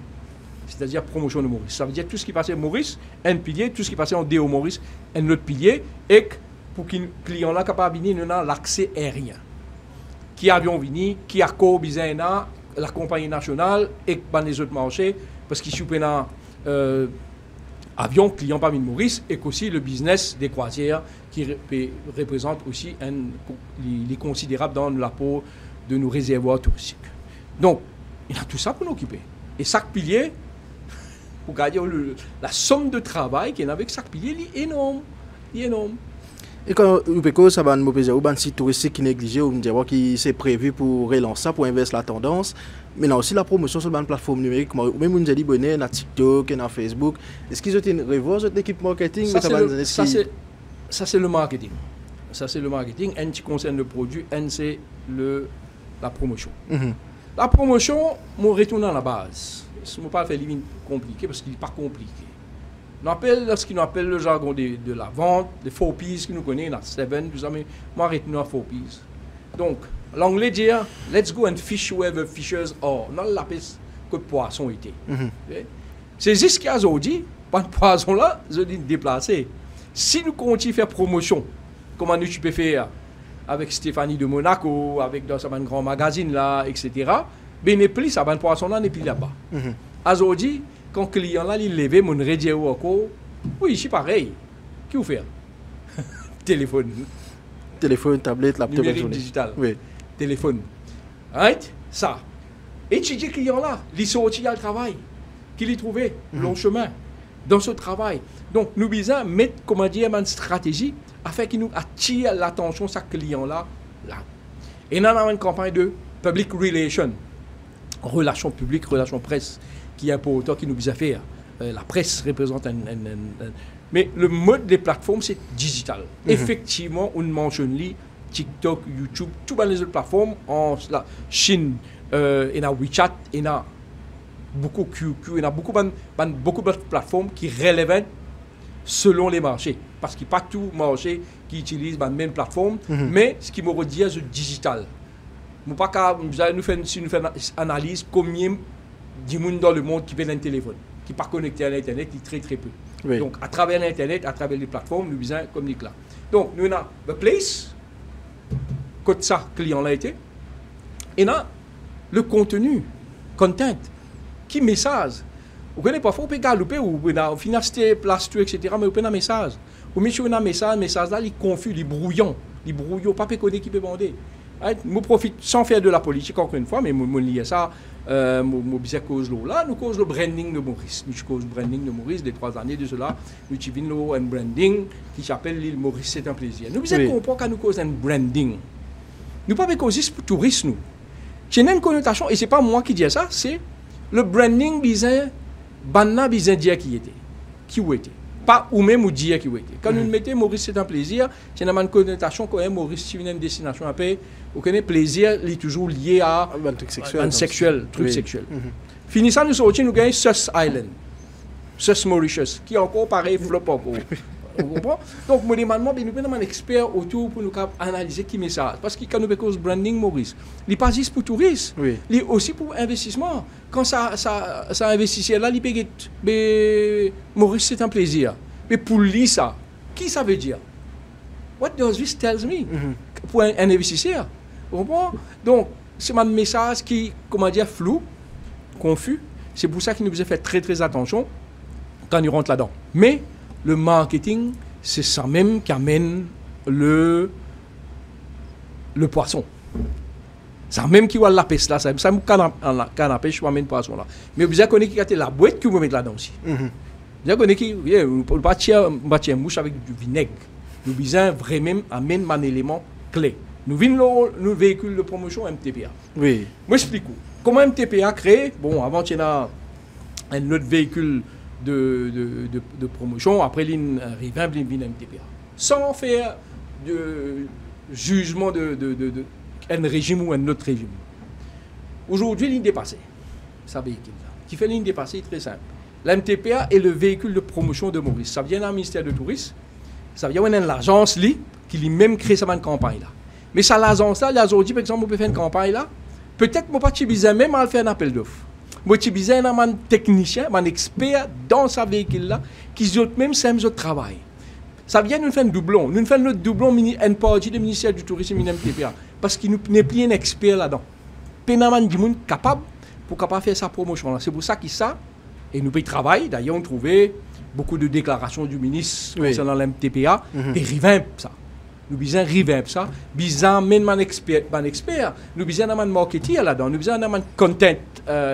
C'est-à-dire promotion de Maurice. Ça veut dire tout ce qui passait Maurice, un pilier, tout ce qui passait en DO Maurice, un autre pilier, et pour qu'un client là capable de venir, nous avons l'accès aérien. Qui avion vini, qui a co-bizarre, la compagnie nationale, et les autres marchés, parce qu'ils sont avion, client parmi Maurice, et aussi le business des croisières, qui représente aussi les considérables dans l'apport de nos réservoirs touristiques. Donc, il y a tout ça pour nous occuper. Et chaque pilier, pour garder la somme de travail qu'il y a avec chaque pilier, il est énorme. Et quand vous ça va nous poser un site touristique qui est négligé, ou qui c'est prévu pour relancer ça, pour inverser la tendance, mais là aussi la promotion sur la plateforme numérique, même on a dit bonnet, dans TikTok, dans Facebook. Est-ce qu'ils ont une revoir cette équipe marketing? Ça c'est le marketing. Ça c'est le marketing. Un qui concerne le produit, un c'est la promotion. La promotion, je retourne à la base. Je ne vais pas faire les compliqué parce qu'il n'est pas compliqué. On appelle ce qu'on appelle le jargon de la vente, les 4 P's que nous connaissons, les 7, tout ça, mais moi, retourne à 4 P's. Donc, l'anglais dit, let's go and fish where the fishers are. Non, la piste que le poisson était. C'est juste ce qu'il y a aujourd'hui, pas de poisson là, je dis déplacer. Si nous continuons à faire promotion, comment nous peux faire avec Stéphanie de Monaco, avec dans un grand magazine là, etc. Mais n'est plus ça, ben poisson là n'est plus là-bas. Aujourd'hui, quand le client là il lève mon radio encore, oui, c'est pareil. Qu'est-ce que vous faites? Téléphone, tablette, laptop, numérique digital. Oui. Téléphone. Right? Ça. Étudier le client là, il sortit à le travail, qu'il y trouvé long chemin dans ce travail. Donc nous devons mettre, comment dire, une stratégie afin qu'il nous attire l'attention de ce client-là. Et nous avons une campagne de public relations, relations publiques, relations presse, qui est important, qui nous vise à faire. La presse représente mais le mode des plateformes, c'est digital. Effectivement, on mentionne TikTok, YouTube, toutes les autres plateformes, en Chine, il y a WeChat, il y a beaucoup QQ, il y a beaucoup de plateformes qui relèvent selon les marchés. Parce qu'il n'y a pas tout marché qui utilise la même plateforme, mais ce qui me redit, c'est le digital. Nous faisons une analyse combien de monde dans le monde qui fait un téléphone, qui n'est pas connecté à l'Internet, il est très très peu. Oui. Donc à travers l'Internet, à travers les plateformes, nous faisons communiquer là. Donc nous avons le place, quand ça, client l'a été, et là, le contenu, content, qui message. Vous connaissez parfois, on peut galoper, ou au final, c'était place, etc., mais on peut un message. Ou mais sur un message là, il est confus, il est brouillon, pas péconé qui peut vendre. Je profite sans faire de la politique encore une fois, mais je lis ça, je cause là, nous cause le branding de Maurice. Nous cause le branding de Maurice, des 3 années de cela, nous avons un branding qui s'appelle l'île Maurice, c'est un plaisir. Nous devons comprendre quand nous cause un branding. Nous ne pouvons pas causer pour touristes, nous. C'est une connotation, et ce n'est pas moi qui dis ça, c'est le branding bizarre, banna bizarre dire qui était, qui ou était. Pas ou même ou dire qui ou était. Quand nous mettons Maurice, c'est un plaisir, c'est une connotation quand même Maurice, si vous avez une destination à paix, vous connaissez, plaisir, il est toujours lié à un truc sexuel. Fini ça, nous sortons, nous gagnons Sus Island. Sus Mauritius, qui est encore pareil, flop encore. Vous comprenez? Donc, je demande, nous avons un expert autour pour nous analyser qui met ça. Parce que quand nous faisons branding, Maurice, il n'est pas juste pour tourisme, il est aussi pour investissement. Quand ça investisseur là, il paye. Mais Maurice, c'est un plaisir. Mais pour lui, ça, qui ça veut dire? What does this tell me? Pour un investisseur. Vous comprenez? Donc, c'est un message qui, comment dire, flou, confus. C'est pour ça qu'il nous a fait très très attention quand il rentre là-dedans. Mais le marketing, c'est ça même qui amène le poisson. Ça même qui va la pêche là, ça me canapé, je amène le poisson là. Mais vous avez connu qui a la boîte que vous mettez là-dedans aussi. Vous avez connu qui, vous bâtir mouche avec du vinaigre. Nous avons vraiment amener un élément clé. Nous venons le véhicule de promotion MTPA. Oui. Moi, explique comment MTPA créé. Bon, avant, il y a un autre véhicule de promotion. Après, il arrive un MTPA. Sans faire de jugement un régime ou un autre régime. Aujourd'hui, l'île dépassée. Ça véhicule-là. Qui fait l'île dépassée, très simple. L'MTPA est le véhicule de promotion de Maurice. Ça vient d'un ministère de tourisme. Ça vient d'une agence qui lui même crée sa campagne là. Mais ça l'agence là, aujourd'hui par exemple, on peut faire une campagne là. Peut-être moi pas besoin même à faire un appel d'offres. Moi j'ai besoin d'un technicien, un expert dans sa véhicule là qui autres même c'est un travail. Ça vient nous faire un doublon, nous faisons notre doublon une partie du ministère du tourisme et MTPA parce qu'il n'est plus un expert là-dedans. Pénaman du monde capable pour faire sa promotion là. C'est pour ça qu'il ça et nous payons travail. D'ailleurs on trouvait beaucoup de déclarations du ministre concernant l'MTPA et revamp ça. Nous besoin revamp ça, besoin même un expert, nous besoin un marketing là-dedans, nous besoin un content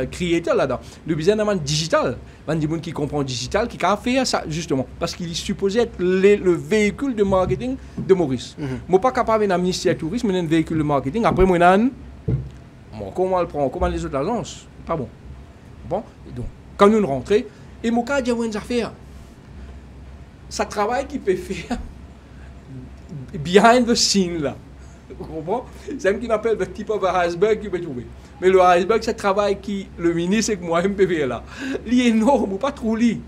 creator là-dedans, nous besoin un digital, un monde qui comprend digital, qui a fait ça justement parce qu'il est supposé être le véhicule de marketing de Maurice. Moi pas capable d'un ministère du tourisme, mais un véhicule de marketing. Après moi comment on le prend, comment les autres agences, pas bon. Bon, et donc quand nous rentrons, et mon cas, il y a une affaire. Ça travail qui peut faire behind the scene là. Vous comprenez? C'est ce qu'on appelle le type of iceberg qui peut trouver. Mais le iceberg, c'est le travail qui le ministre et que moi, je peux faire là. Il est énorme, ou pas trop lit.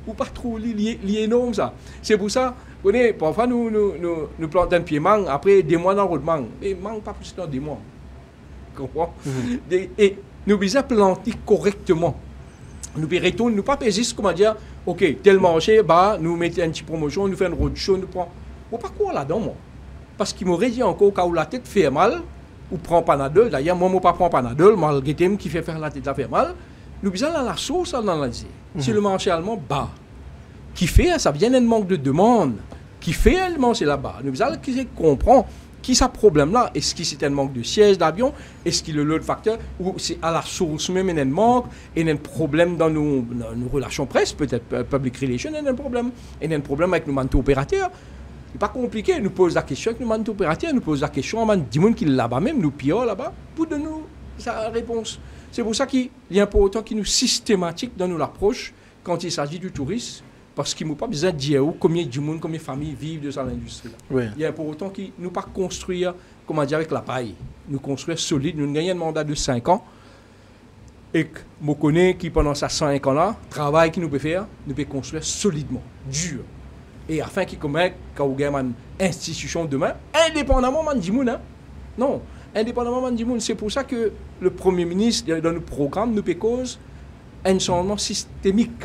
Ou pas trop lit, il est énorme ça. C'est pour ça, vous voyez, parfois nous plantons un pied mangue, après des mois dans le mangue. Mais mangue pas plus dans des mois. Vous comprenez? Et nous devons planter correctement. Nous ne nous pas juste comment dire, ok, tel marché, bah, nous mettons une petite promotion, nous faisons une roadshow, nous prenons. Ou pas quoi là-dedans, moi. Parce qu'il m'aurait dit encore, quand la tête fait mal, ou prend Panadol, d'ailleurs, moi, je ne prends pas Panadol, malgré que qui fait faire la tête, ça fait mal, nous besoin dans la sauce à analyser. Si le marché allemand bas, qui fait, ça vient d'un manque de demande, qui fait le marché là-bas, nous besoin qui comprend. Qui ça problème là? Est-ce que c'est un manque de sièges d'avion? Est-ce qu'il y a l'autre facteur? Ou c'est à la source même un manque? Et il y a un problème dans nos relations presse, peut-être public relations, il y a un problème. Il y a un problème avec nos manteaux opérateurs. C'est pas compliqué. Nous pose la question avec nos manteaux opérateurs, nous pose la question à des gens qui là-bas même, nous pillons là-bas, pour donner sa réponse. C'est pour ça qu'il est important qu'il nous systématique dans notre approche quand il s'agit du tourisme. Parce qu'il ne faut pas besoin de dire combien de monde, combien de familles vivent de cette industrie. Oui. Il y a pour autant qu'il ne pas construire, comment dire, avec la paille. Nous construire solide. Nous gagnons un mandat de 5 ans. Et que je connais qui, pendant ces 5 ans-là, travail qu'il nous peut faire, nous peut construire solidement, dur. Et afin qu'il commet, quand vous avez une institution demain, indépendamment du monde. Hein? Non, indépendamment du monde. C'est pour ça que le Premier ministre, dans le programme, nous peut cause un changement systémique.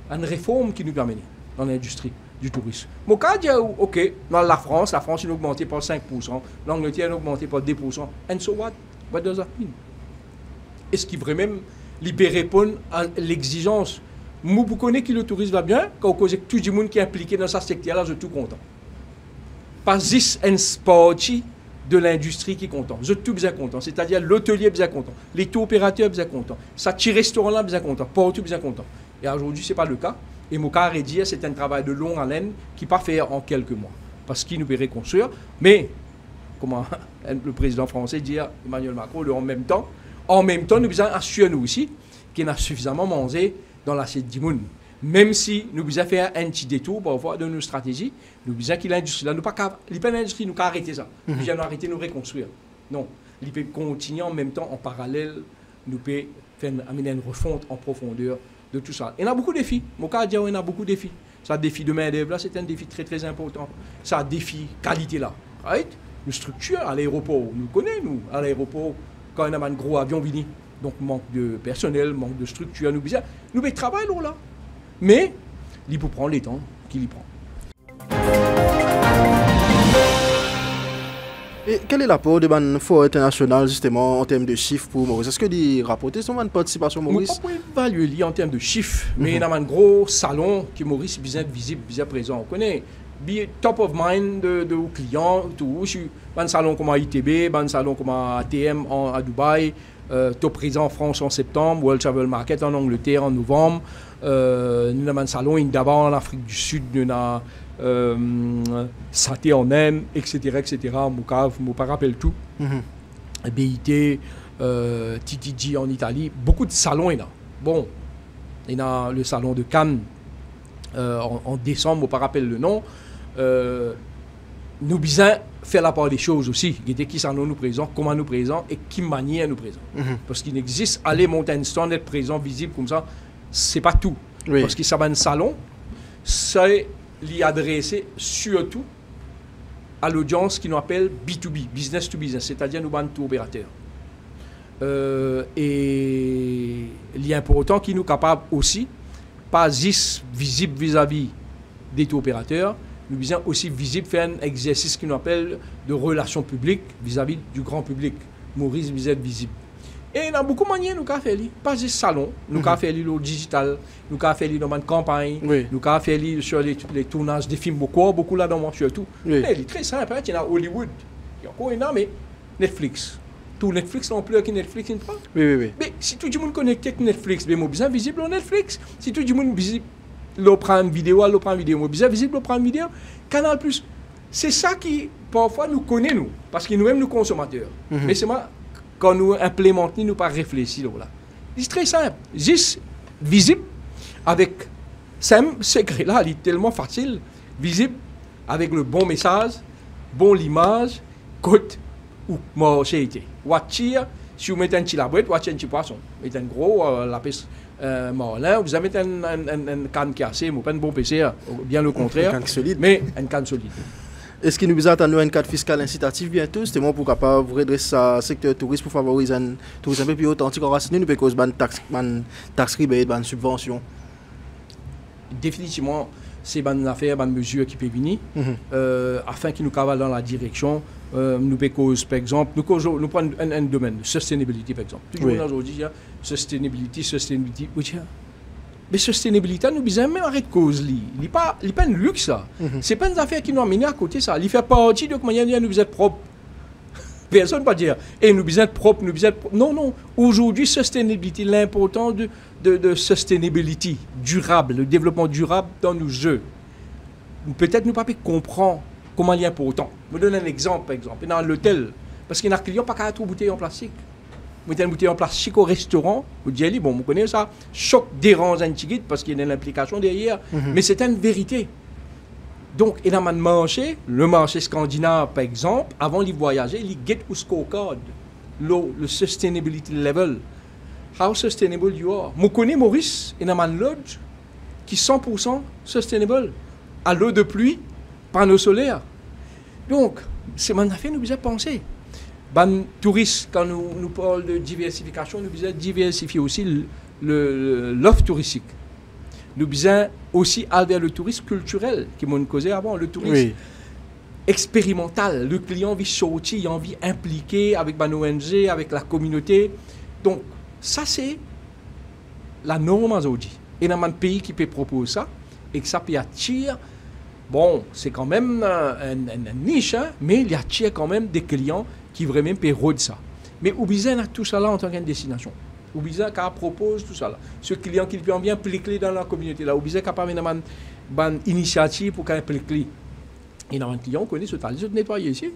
Une réforme qui nous permet dans l'industrie du tourisme. Mon cas dit, ok, dans la France, il a augmenté par 5%, l'Angleterre a augmenté par 2%. And so what? What does that mean? Est-ce qu'il vraiment répondre à l'exigence? Moi, vous connaissez que le tourisme va bien, quand vous connaissez tout le monde qui est impliqué dans ce secteur-là, je suis tout content. Pas juste un parti de l'industrie qui est content. Je suis tout bien content. C'est-à-dire l'hôtelier est bien content, les tours opérateurs bien contents, ça petit restaurant-là bien content, partout bien content. Et aujourd'hui, ce n'est pas le cas. Et mon cas, c'est un travail de longue haleine qui ne peut pas faire en quelques mois. Parce qu'il nous peut reconstruire. Mais, comment le président français dit, Emmanuel Macron, en même temps, nous devons assurer nous aussi qu'il a suffisamment mangé dans l'assiette du monde. Même si nous devons faire un petit détour pour voir de nos stratégies, nous devons que l'industrie, là, nous pas l'industrie, nous pas arrêter ça. Nous devons arrêter de nous reconstruire. Non, il peut continuer en même temps, en parallèle, nous peut amener une refonte en profondeur de tout ça. Il y a beaucoup de défis. Mon cas, il y a beaucoup de défis. Ça, défi de main-d'œuvre, là, c'est un défi très, très important. Ça, défi qualité, là. Right? Une structure à l'aéroport, nous connaissons, nous, à l'aéroport, quand il y a un gros avion vini. Donc, manque de personnel, manque de structure, nous travaillons là. Mais, il faut prendre les temps qu'il y prend. Et quel est l'apport de ban Forum international justement en termes de chiffres pour Maurice? Est-ce que dit rapporter son participation Maurice? On peut évaluer en termes de chiffres, mais il y a un gros salon qui Maurice bien visible, bien présent. On connaît, top of mind de clients, tout. Je suis un salon comme à ITB, un salon comme à ATM à Dubaï, top présent en France en septembre, World Travel Market en Angleterre en novembre. Nous avons un salon d'abord en Afrique du Sud, nous avons Saté en Inde, etc. Je ne me rappelle tout. BIT, TTG en Italie, beaucoup de salons. Bon, il y a le salon de Cannes en décembre, je ne me rappelle le nom. Nous besoin faire la part des choses aussi. Qui salon nous présente, comment nous présente et qui manière nous présente. Parce qu'il existe, aller monter un stand, être présent, visible comme ça, c'est pas tout. Oui. Parce que ça va un salon, c'est l'y adresser surtout à l'audience qui nous appelle B2B, business to business, c'est-à-dire nous bandes tout opérateurs. Et il est important qu'il nous capable aussi, pas juste visible vis-à-vis des tout opérateurs, nous besoin aussi visible faire un exercice qui nous appelle de relations publiques vis-à-vis du grand public. Maurice vis-à-vis visible. Et il y a beaucoup de manières, nous avons fait, pas juste salon, nous avons fait le digital, nous avons fait dans une campagne, nous avons fait sur les tournages des films, beaucoup là-dedans, surtout. Oui. Il est très simple, il y a Hollywood, il y a encore énorme, mais Netflix. Tout Netflix non plus que Netflix ne pas. Oui. Mais si tout le monde connecté avec Netflix, mais moi bien visible au Netflix. Si tout le monde visible le Prime Vidéo, moi bien visible au Prime Vidéo, Canal Plus. C'est ça qui parfois nous connaît nous, parce que nous-mêmes nous consommateurs. Mais c'est moi quand nous implémentons, nous pas réfléchir là. C'est très simple, juste visible avec ce secret là, il est tellement facile, visible avec le bon message, bon l'image, côte ou marché été. Watchir, si vous mettez un petit labouette, watcher un petit poisson, mettez un gros la pêche marlin, vous avez un canne cassé, mais pas un bon PC, bien le contraire, un canne solide. Mais un canne solide. Est-ce qu'il nous besoin d'attendre un cadre fiscal incitatif bientôt, justement pour capable redresser le secteur tourisme pour favoriser un tourisme un peu plus authentique en racine, nous parce que taxe rebate, une subvention? Définitivement, c'est une affaire, une mesure qui peut venir, afin qu'il nous cavale dans la direction. Nous cause, par exemple, nous prenons un domaine, sustainability par exemple. Tout le monde aujourd'hui, sustainability. Mais sustainabilité, nous besoin même arrêter de cause. Il n'est pas un luxe, ça. Ce n'est pas une affaire qui nous amène à côté, ça. Il fait partie de comment nous besoin propre. Personne ne va dire, et nous besoin propre, nous besoin propre. Non. Aujourd'hui, sustainability, l'important de sustainability, durable, le développement durable dans nos jeux. Peut-être nous ne pouvons pas comprendre comment il est important. Je vous donne un exemple, par exemple. Dans l'hôtel, parce qu'il y a un client qui n'a pas trop bouteille en plastique. Vous mettez une bouteille en plastique au restaurant, vous dites, bon, vous connaissez ça, choc dérange un petit guide parce qu'il y a une implication derrière, mais c'est une vérité. Donc, il y a un marché, le marché scandinave, par exemple, avant de voyager, il get au scorecard, le sustainability level. How sustainable you are. Vous connaissez Maurice, il y a un lodge qui est 100% sustainable. À l'eau de pluie, panneaux solaires. Donc, c'est une affaire nous besoin penser. Les touristes, quand nous parlons de diversification, nous devons diversifier aussi l'offre touristique. Nous devons aussi aller vers le tourisme culturel, qui m'ont causé avant, le tourisme expérimental. Le client vit sortir, il a envie impliqué avec une ONG, avec la communauté. Donc, ça, c'est la norme aujourd'hui. Et dans un pays qui peut proposer ça, et que ça peut attirer, bon, c'est quand même une niche, hein, mais il attire quand même des clients qui vraiment pérodent ça. Mais Oubizen a tout ça là en tant qu'une destination. Oubizen propose tout ça là. Ce client qui peut bien impliquer dans la communauté là. Oubizen capable une initiative pour qu'il implique. Et dans un client, on connaît ce talent de nettoyer ici.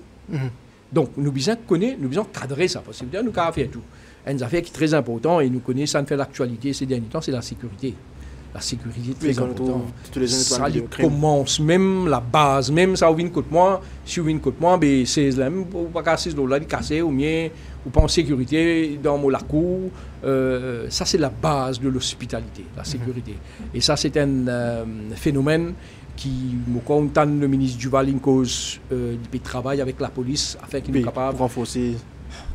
Donc, nous devons cadrer ça. Parce que nous avons fait tout. Une affaire qui est très importante et nous connaissons, ça ne fait l'actualité ces derniers temps, c'est la sécurité. La sécurité est Oui, très importante. Ça commence même la base, même ça, vous côté moi, si vous côté moi, ben, c'est là, vous pas casser là, casser ou bien, ou pas en sécurité dans la cour. Ça, c'est la base de l'hospitalité, la sécurité. Et ça, c'est un phénomène qui, quand on le ministre Duval, il cause, il travaille avec la police afin qu'il soit capable de renforcer.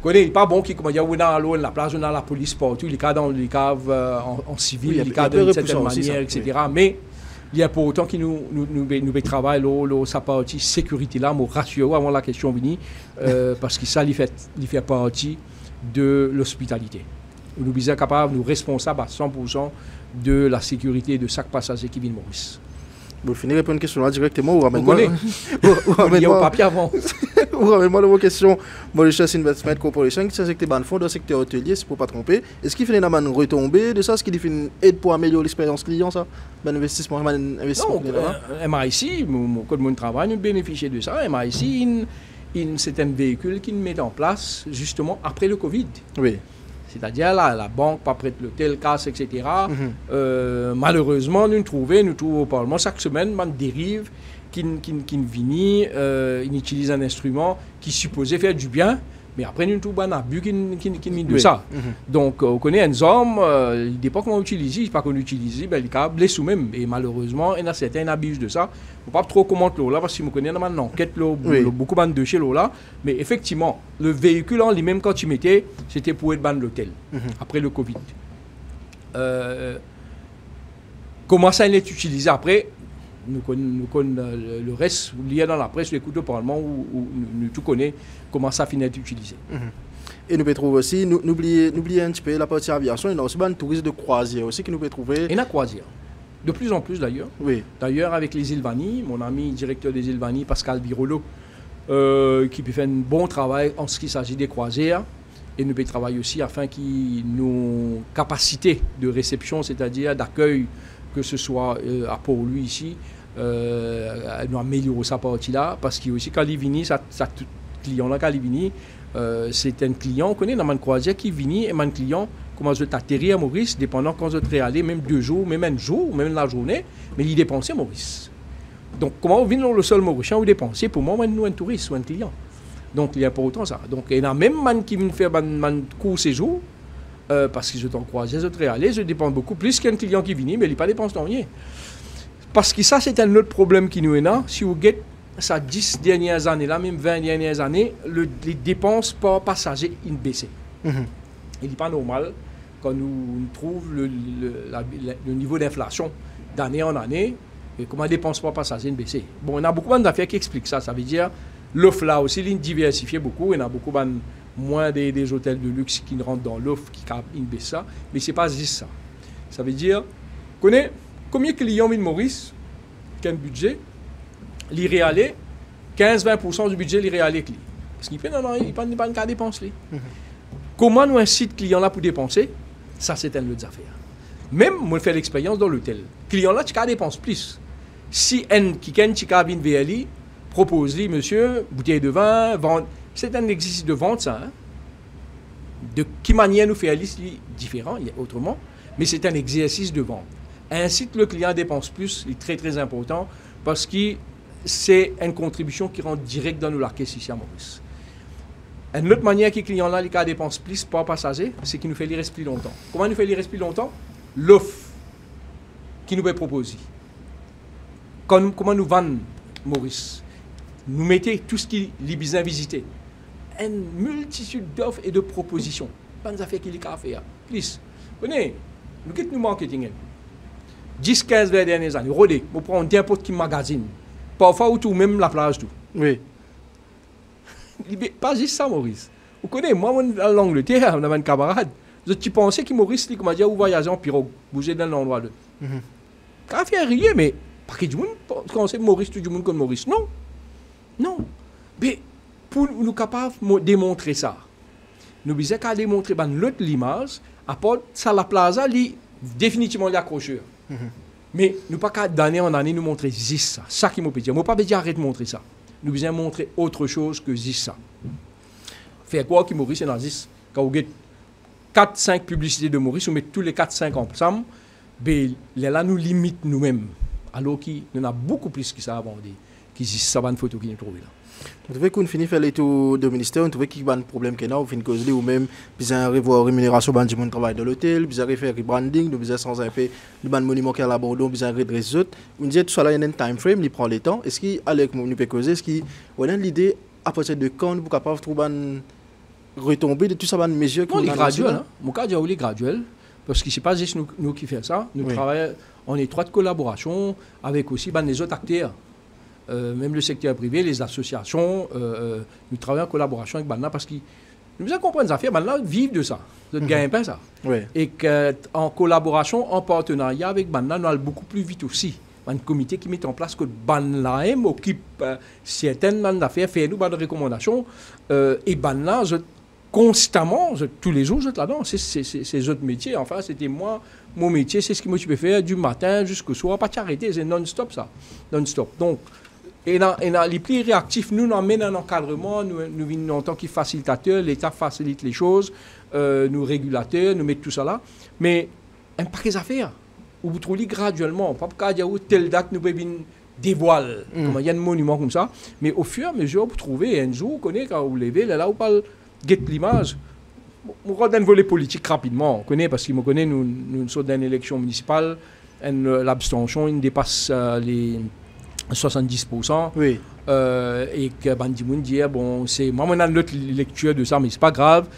Il n'est pas bon qui comment dire on a la place, on a la police partout, les cas dans les caves en civil, les cas d'une certaine manière, etc. Mais il est important que nous travaillons sa partie sécurité là, moi rassurer avant la question venue, parce que ça il fait partie de l'hospitalité. Nous sommes capables, nous responsables à 100% de la sécurité de chaque passager qui vient de Maurice. Vous finirez répondre une question là directement ou ramène-moi au papier avant. Ou ramène-moi la question Mauritius Investment Corporation qui c'est que tu fonds dans le secteur hôtelier, c'est pour pas tromper. Est-ce qu'il fait une retombée de ça, ce qui fait une aide pour améliorer l'expérience client ça, investissement Non, MIC, quand mon travail nous bénéficie de ça. MIC c'est un véhicule qui nous met en place justement après le Covid. Oui. C'est-à-dire la banque, pas prête l'hôtel, casse, etc. Malheureusement, nous trouvons au Parlement chaque semaine, on dérive qui vient, il utilise un instrument qui supposait faire du bien, mais après nous trouvons un abus qui vient de ça. Donc, on connaît un homme, il ne dépend comment on utilise, pas qu'on utilise, ben, il est blessé même. Et malheureusement, il y a certains abus de ça. Je ne sais pas trop comment là, parce que je connais une enquête, beaucoup de dossiers là. Mais effectivement, le véhicule en lui-même, quand tu mettais, c'était pour être ban de l'hôtel, après le Covid. Comment ça il est utilisé après? Nous connaissons le reste, lié dans la presse, l'écoute de Parlement, où nous tout connaissons comment ça finit d'être utilisé. Et nous pouvons trouver aussi, n'oubliez un petit peu la partie aviation, il y a aussi un tourisme de croisière aussi que nous pouvons trouver. Et la croisière. De plus en plus d'ailleurs. Oui. D'ailleurs, avec les îles Vanille, mon ami directeur des îles Vanille, Pascal Birolo, qui peut faire un bon travail en ce qui s'agit des croisières. Et nous pouvons travailler aussi afin que nos capacités de réception, c'est-à-dire d'accueil, que ce soit à Port-Louis ici, nous améliorons sa partie-là, parce que aussi quand il vient, ça client-là, quand il vient, c'est un client, on connaît dans une croisière qui vient, et un client, comment je atterrir à Maurice, dépendant quand je vais aller, même 2 jours, même un jour, même la journée, mais il dépense à Maurice. Donc, comment on vient dans le sol mauricien, on dépense, pour moi, nous, un touriste ou un client. Donc, il y a pas autant ça. Donc, il y a même man qui vient faire un court séjour, parce que je t'en croisais, je vais aller, je dépense beaucoup plus qu'un client qui vient, mais il n'a pas dépense rien. Parce que ça, c'est un autre problème qui nous est là. Si vous regardez ça 10 dernières années, là, même 20 dernières années, les dépenses par passager ont baissé. Il n'est pas normal quand nous trouvons le niveau d'inflation d'année en année, et comment les dépenses par passager ont baissé. Bon, on a beaucoup d'affaires qui expliquent ça. Ça veut dire l'offre là aussi, il diversifie beaucoup. Il y a beaucoup moins des hôtels de luxe qui rentrent dans l'offre, qui baissent ça. Mais ce n'est pas juste ça. Ça veut dire, combien de clients viennent Maurice, qui a un budget, il réalise 15-20% du budget, il réalise. Parce qu'il n'y a pas de cas de dépense. Comment nous incite client là pour dépenser? Ça, c'est une autre affaire. Même, moi, je fais l'expérience dans l'hôtel. Client là, tu dépenses plus. Si un qui vient vers lui, propose-lui, monsieur, bouteille de vin, vendre. C'est un exercice de vente, ça. Hein? De quelle manière nous faire liste différent, il y a autrement, mais c'est un exercice de vente. Incite le client à dépenser plus, c'est très très important, parce que c'est une contribution qui rentre direct dans la caisse ici à Maurice. Une autre manière que le client là, il dépense plus par passager, c'est qu'il nous fait lire plus longtemps. Comment nous fait lire plus longtemps? L'offre qui nous est proposée. Comment nous vendons Maurice? Nous mettons tout ce qui est besoin de visiter. Une multitude d'offres et de propositions. Pas de affaires qu'il y a à faire. Plus. Vous connaissez, nous quittons le marketing. 10-15 dernières années, rodez, vous prenez n'importe quel magazine. Parfois, ou tout, même la plage, tout. Oui. Pas juste ça, Maurice. Vous connaissez, moi, en Angleterre, on avait un camarade. Tu pensais que Maurice, il m'a dit, vous voyagez en pirogue, bouger dans l'endroit de. Quand il fait rien, mais pas que du monde, quand c'est Maurice, tout le monde comme Maurice. Non. Non. Mais pour nous capables de démontrer ça, nous disons qu'à démontrer l'autre l'image, à part ça, la plaza, définitivement l'accrocheur. Mais nous pas qu'à d'année en année nous montrer juste ça. Ça qui m'a dit. Moi pas dire arrête de montrer ça. Nous besoin montrer autre chose que juste ça. Faire quoi que Maurice est dans 10. Quand vous avez 4-5 publicités de Maurice, vous mettez tous les 4-5 ensemble, Mais là, nous limite nous-mêmes. Alors qu'il y en a beaucoup plus qui ça avant qui ça va une photo qui nous trouve là. Vous trouvez qu'on finit faire les tours de ministère, vous trouvez qu'il y a un problème qu'il y a, vous finissez cause ou même besoin de revoir rémunération du monde travail de l'hôtel, besoin de faire rebranding, besoin sans effet de ban monument qui est à l'abandon, besoin de redresser autres. On dit tout ça là il y a un time frame, il prend le temps. Est-ce qu'il avec nous peut causer, est-ce qu'il y a l'idée à partir de quand vous capable de trouver une retomber de tout ça une mesure qui est graduel hein. Mon cas est graduel parce que c'est pas juste nous qui faisons ça, nous travaillons en étroite collaboration avec aussi les autres acteurs. Même le secteur privé, les associations, nous travaillons en collaboration avec Banna parce que nous avons compris des affaires, Banna vivent de ça, de gagner pas ça. Et qu'en collaboration, en partenariat avec Banna, nous allons beaucoup plus vite aussi. Un comité qui met en place que Banna occupe certaines affaires, fait nous des recommandations et Banna constamment, tous les jours, là-dedans, c'est autres métiers. Enfin, c'était moi, mon métier, c'est ce que moi tu peux faire du matin jusqu'au soir, pas t'arrêter, c'est non-stop ça, non-stop. Donc, et dans les plus réactifs, nous amènons un encadrement, nous venons en tant que facilitateurs, l'État facilite les choses, nous régulateurs, nous mettons tout ça là. Mais un paquet d'affaires, où vous trouvez graduellement, pas pour dire telle date nous pouvons dévoiler, comme il y a un monument comme ça, mais au fur et à mesure, vous trouvez un jour, vous connaissez quand vous levez, là où vous parlez de l'image. On regarde un volet politique rapidement, on connaît, parce qu'il me connaît, nous sommes dans une élection municipale, l'abstention, il dépasse les 70%. Oui. Et que Bandimoun dit, bon, c'est moi, on a une autre lecture de ça, mais c'est pas grave.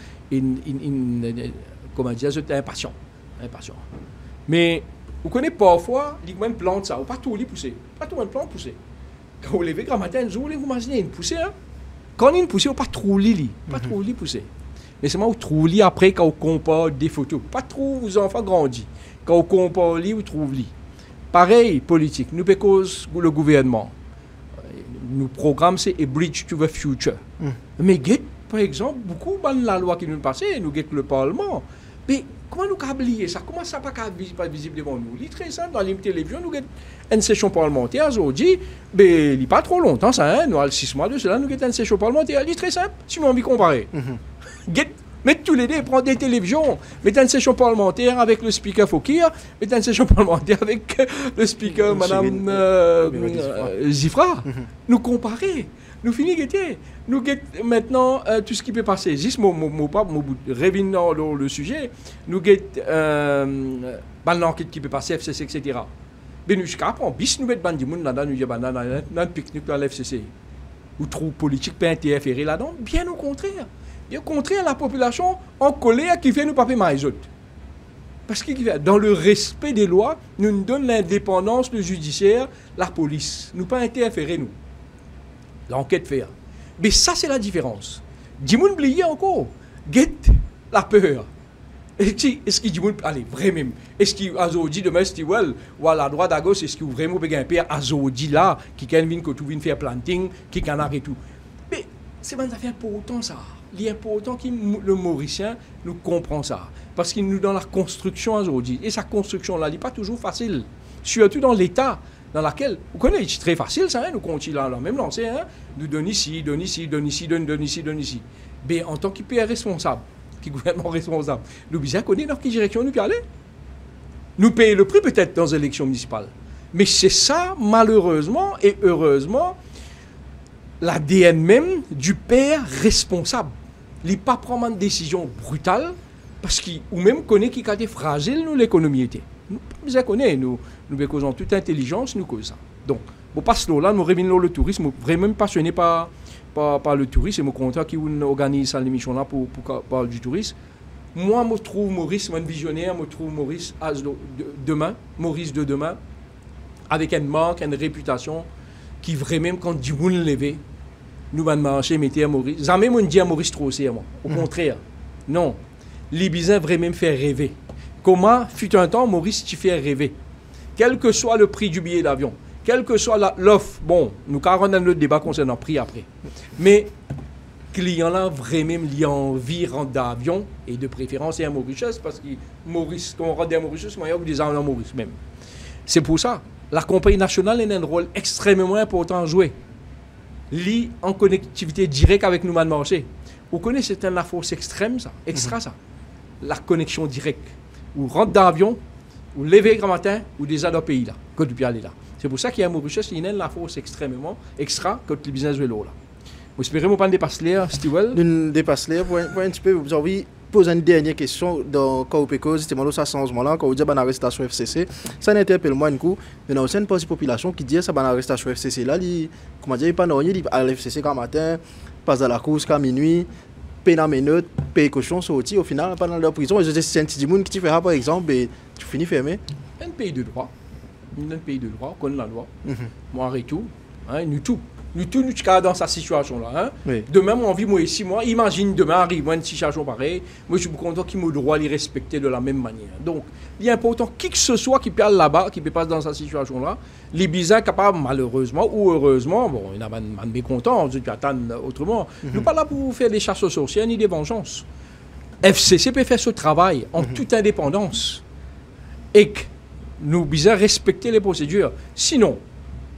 Comment dire, j'étais impatient. Mais vous connaissez parfois, il y a une plante, ça, ou pas tout les pousser. Pas tout une plante poussée. Quand vous levez grand matin, vous imaginez une poussée. Hein? Quand il y a une poussée, vous pas trop lit, pas trop lit poussée. Mais c'est moi, vous trouvez après quand vous comparez des photos. Pas trop, vos enfants grandissent. Quand vous comparez, vous trouvez. Pareil, politique. Nous cause le gouvernement. Nos programmes, c'est A Bridge to the Future. Mais, par exemple, beaucoup de la loi qui nous passe, nous guette le Parlement. Mais comment nous oublier ça? Comment ça pas visible devant nous? C'est très simple, dans la télévision, nous guette une session parlementaire aujourd'hui. Mais il n'y a pas trop longtemps, ça, hein? Nous avons 6 mois de cela, nous guette une session parlementaire. C'est très simple, si on a envie de comparer. Mettez tous les deux, prendre des télévisions, mettez une session parlementaire avec le speaker Fokir, mettez une session parlementaire avec le speaker Madame Zifra. Nous comparer, nous finissons nous maintenant tout ce qui peut passer. Juste mon revenant dans le sujet, nous guettons l'enquête qui peut passer, FCC, etc. Mais nous jusqu'à après, bis nous mettons bandimoun là-dedans, nous disons dans un pique-nique dans l'FCC. Ou trop politique peut interférer là-dedans, bien au contraire. Et au contraire, la population en colère qui fait nous payer les autres. Parce que dans le respect des lois, nous donnons l'indépendance, le judiciaire, la police. Nous pas interférer, nous. L'enquête faire. Mais ça, c'est la différence. Dis-moi oublier encore. Guette la peur. Est-ce qu'il dit, allez, vraiment, est-ce qu'il a dit demain, c'est well, ou à la droite, à gauche, est-ce qu'il vraiment peut gagner un père à Zodi là, qui can venir que tout vient faire planting, qui can arrêter tout. Mais c'est pas une affaire important, ça. Il est important que le Mauricien nous comprend ça. Parce qu'il nous donne la construction aujourd'hui. Et sa construction-là, elle n'est pas toujours facile. Surtout dans l'État dans lequel, vous connaissez, c'est très facile, ça, hein, nous continuons là, même lancé, hein, nous donne ici, donne ici, donne ici, donne ici, donne ici. Mais en tant que responsable, qui gouvernement responsable, nous bien connaître dans quelle direction nous aller. Nous payer le prix peut-être dans les élections municipales. Mais c'est ça, malheureusement et heureusement, l'ADN même du père responsable. Il ne pas prendre une décision brutale parce qu'il ou même connaît qu'il était fragile nous l'économie était. Nous pas connaît nous causons toute intelligence nous cause ça. Donc on passe là nous revenons le tourisme vraiment passionné par le tourisme et mon contrat qui organise cette émission là pour parler du tourisme. Moi je trouve Maurice un visionnaire, je trouve Maurice demain, Maurice de demain avec une marque, une réputation qui vraiment quand du monde levé nous allons marcher mettez à Maurice jamais on dit à Maurice trop sérieux au contraire non les bizarres vraiment faire rêver comment fut un temps Maurice tu fais rêver quel que soit le prix du billet d'avion quelle que soit l'offre bon nous carrément dans le débat concernant le prix après mais client là vraiment il a envie de rentrer d'avion et de préférence à Mauritius parce que Maurice quand on rentre à Mauritius il y a des gens en Maurice même c'est pour ça la compagnie nationale a un rôle extrêmement important à jouer. Li en connectivité directe avec nous man marché. Vous connaissez c'est une force extrême ça, extra ça. La connexion directe. Ou rentre d'avion, ou lever grand matin, ou déjà dans le pays là, que tu peux aller là. C'est pour ça qu'il y a Mauritius, il y a la force extrêmement extra que le business vélo là. J'espère que pas dépasser l'air, Stewell. Nous dépasse l'air pour un petit peu, vous avez posé une dernière question dans Kaopeko, justement, ça changement-là, quand vous dites une arrestation FCC, ça n'interpelle moi un coup, mais il y a aussi une partie de la population qui dit que cette arrestation FCC là, comment dire, il pas il à l'FCC quand matin, passe à la course quand minuit, paye dans mes notes, paye cochon, sorti, au final, pendant leur prison, je dis c'est un petit monde qui te fera par exemple, et tu finis fermé. Un pays de droit, on connaît la loi, moi arrête tout, nous tout. Nous tous nous sommes dans cette situation-là. Hein? Oui. Demain, moi, envie, moi, ici, moi, imagine demain arrive une situation pareille. Moi, je suis content qu'ils m'ont le droit de les respecter de la même manière. Donc, il est important, qui que ce soit qui parle là-bas, qui peut passer dans cette situation-là, les bizarres capables, malheureusement ou heureusement, bon, il y en a un mécontent, je peux attendre autrement. Nous ne sommes pas là pour faire des chasses aux sorcières ni des vengeances. FCC peut faire ce travail en toute indépendance et que nous bizarres respecter les procédures. Sinon,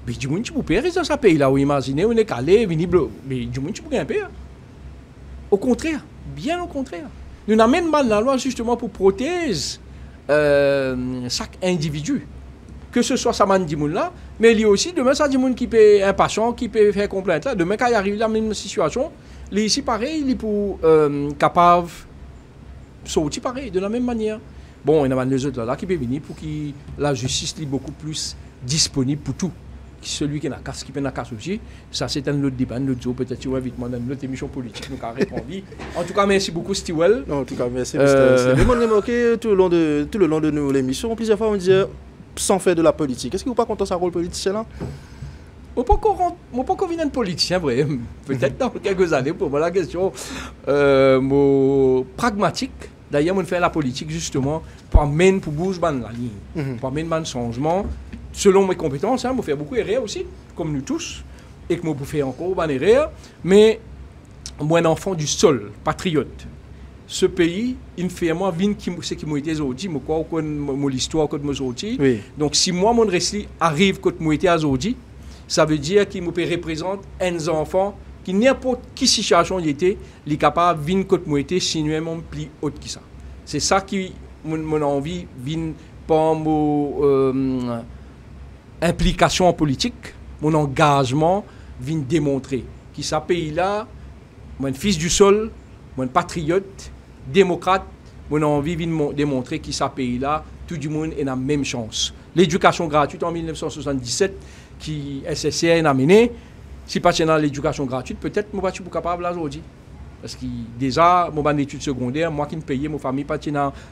mais du monde qui peut payer dans ce pays-là, où imaginez, on est calé, visible, mais du monde qui peut payer. Au contraire, bien au contraire. Nous amènons mal la loi justement pour protéger chaque individu. Que ce soit ça man du monde là, mais il y a aussi demain ça du monde qui peut impatient, qui peut faire complainte là. Demain quand il arrive la même situation, les ici pareil, il est pour capable sortir pareil de la même manière. Bon, il y a les autres là qui peuvent venir pour que la justice soit beaucoup plus disponible pour tout. Celui qui a casse, qui peut la casse aussi, ça c'est un autre débat, un autre jour, peut-être tu vas vite dans une autre émission politique, nous avons répondu. En tout cas, merci beaucoup, Stewell. Non, en tout cas, merci, Mr. Mais moi, j'ai remarqué tout le long de l'émission, plusieurs fois, on disait sans faire de la politique. Est-ce que vous n'êtes pas content de sa rôle politicien là? Je ne suis pas convaincu d'un politicien, vrai. Peut-être dans quelques années, pour moi, la question pragmatique. D'ailleurs, on fait la politique justement pour amener, pour bouger la ligne, pour amener un changement. Selon mes compétences, je fais beaucoup d'erreurs aussi, comme nous tous, et que je peux faire encore des erreurs. Mais moi, un enfant du sol, patriote, ce pays, il me fait moi, ce qui m'a été aujourd'hui, je crois que l'histoire que je me suis oui. Donc, si moi, mon récit arrive quand je m'ai été aujourd'hui, ça veut dire qu'il me représente un enfant qui n'importe quelle situation il était, il est capable de venir quand je m'ai été sinuellement plus haut que ça. C'est ça qui mon envie vient par mon implication en politique, mon engagement vient démontrer que ce pays-là, mon fils du sol, mon patriote, démocrate, mon envie vient démontrer que ce pays-là, tout le monde a la même chance. L'éducation gratuite en 1977, qui SSR a mené, si pas dans l'éducation gratuite, peut-être que je ne suis pas capable aujourd'hui. Parce que déjà, mon études secondaires, moi qui ne payais, ma famille pas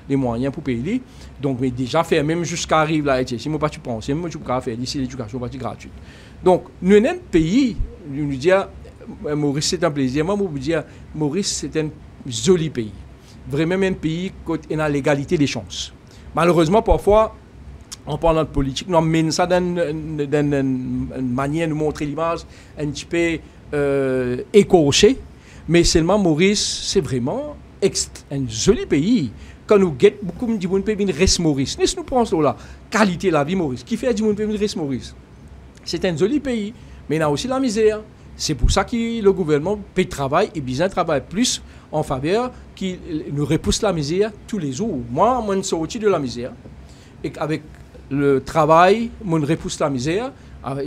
les moyens pour payer. Donc, mais déjà fait même jusqu'à arriver là. Si je ne pas penser, je ne suis pas capable de faire ici l'éducation gratuite. Donc, nous sommes un pays, nous disons, Maurice c'est un plaisir. Moi, je vous dire, Maurice c'est un joli pays. Vraiment un pays qui a l'égalité des chances. Malheureusement, parfois, en parlant de politique, nous amènons ça d'une manière de montrer l'image un petit peu écorchée. Mais seulement Maurice, c'est vraiment un joli pays. Quand nous guettons, beaucoup de gens peuvent rester Maurice. Nous pensons là, qualité de la vie Maurice. Qui fait que les gens peuvent rester Maurice? C'est un joli pays, mais il y a aussi la misère. C'est pour ça que le gouvernement peut travailler et bien travaille plus en faveur qu'il nous repousse la misère tous les jours. Moi, je suis sorti de la misère. Et avec le travail, je repousse la misère.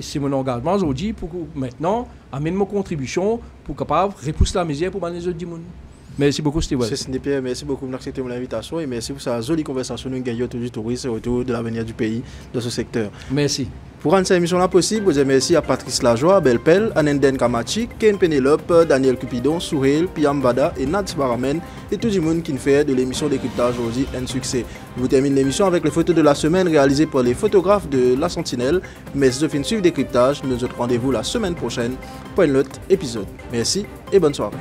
C'est mon engagement aujourd'hui pour maintenant amener ma contribution pour capable repousser la misère pour les autres du monde. Merci beaucoup, Steve. Merci beaucoup pour accepter mon invitation et merci pour cette jolie conversation nous gagnons autour du tourisme et autour de l'avenir du pays dans ce secteur. Merci. Pour rendre cette émission-là possible, vous merci à Patrice Lajoie, Belpel, Anenden Kamachi, Ken Penelope, Daniel Cupidon, Souhail, Piam Bada et Nats Baramen et tout le monde qui fait de l'émission Décryptage aujourd'hui un succès. Je vous termine l'émission avec les photos de la semaine réalisées par les photographes de La Sentinelle. Merci de finir suivre Décryptage. Nous nous rendez-vous la semaine prochaine pour un autre épisode. Merci et bonne soirée.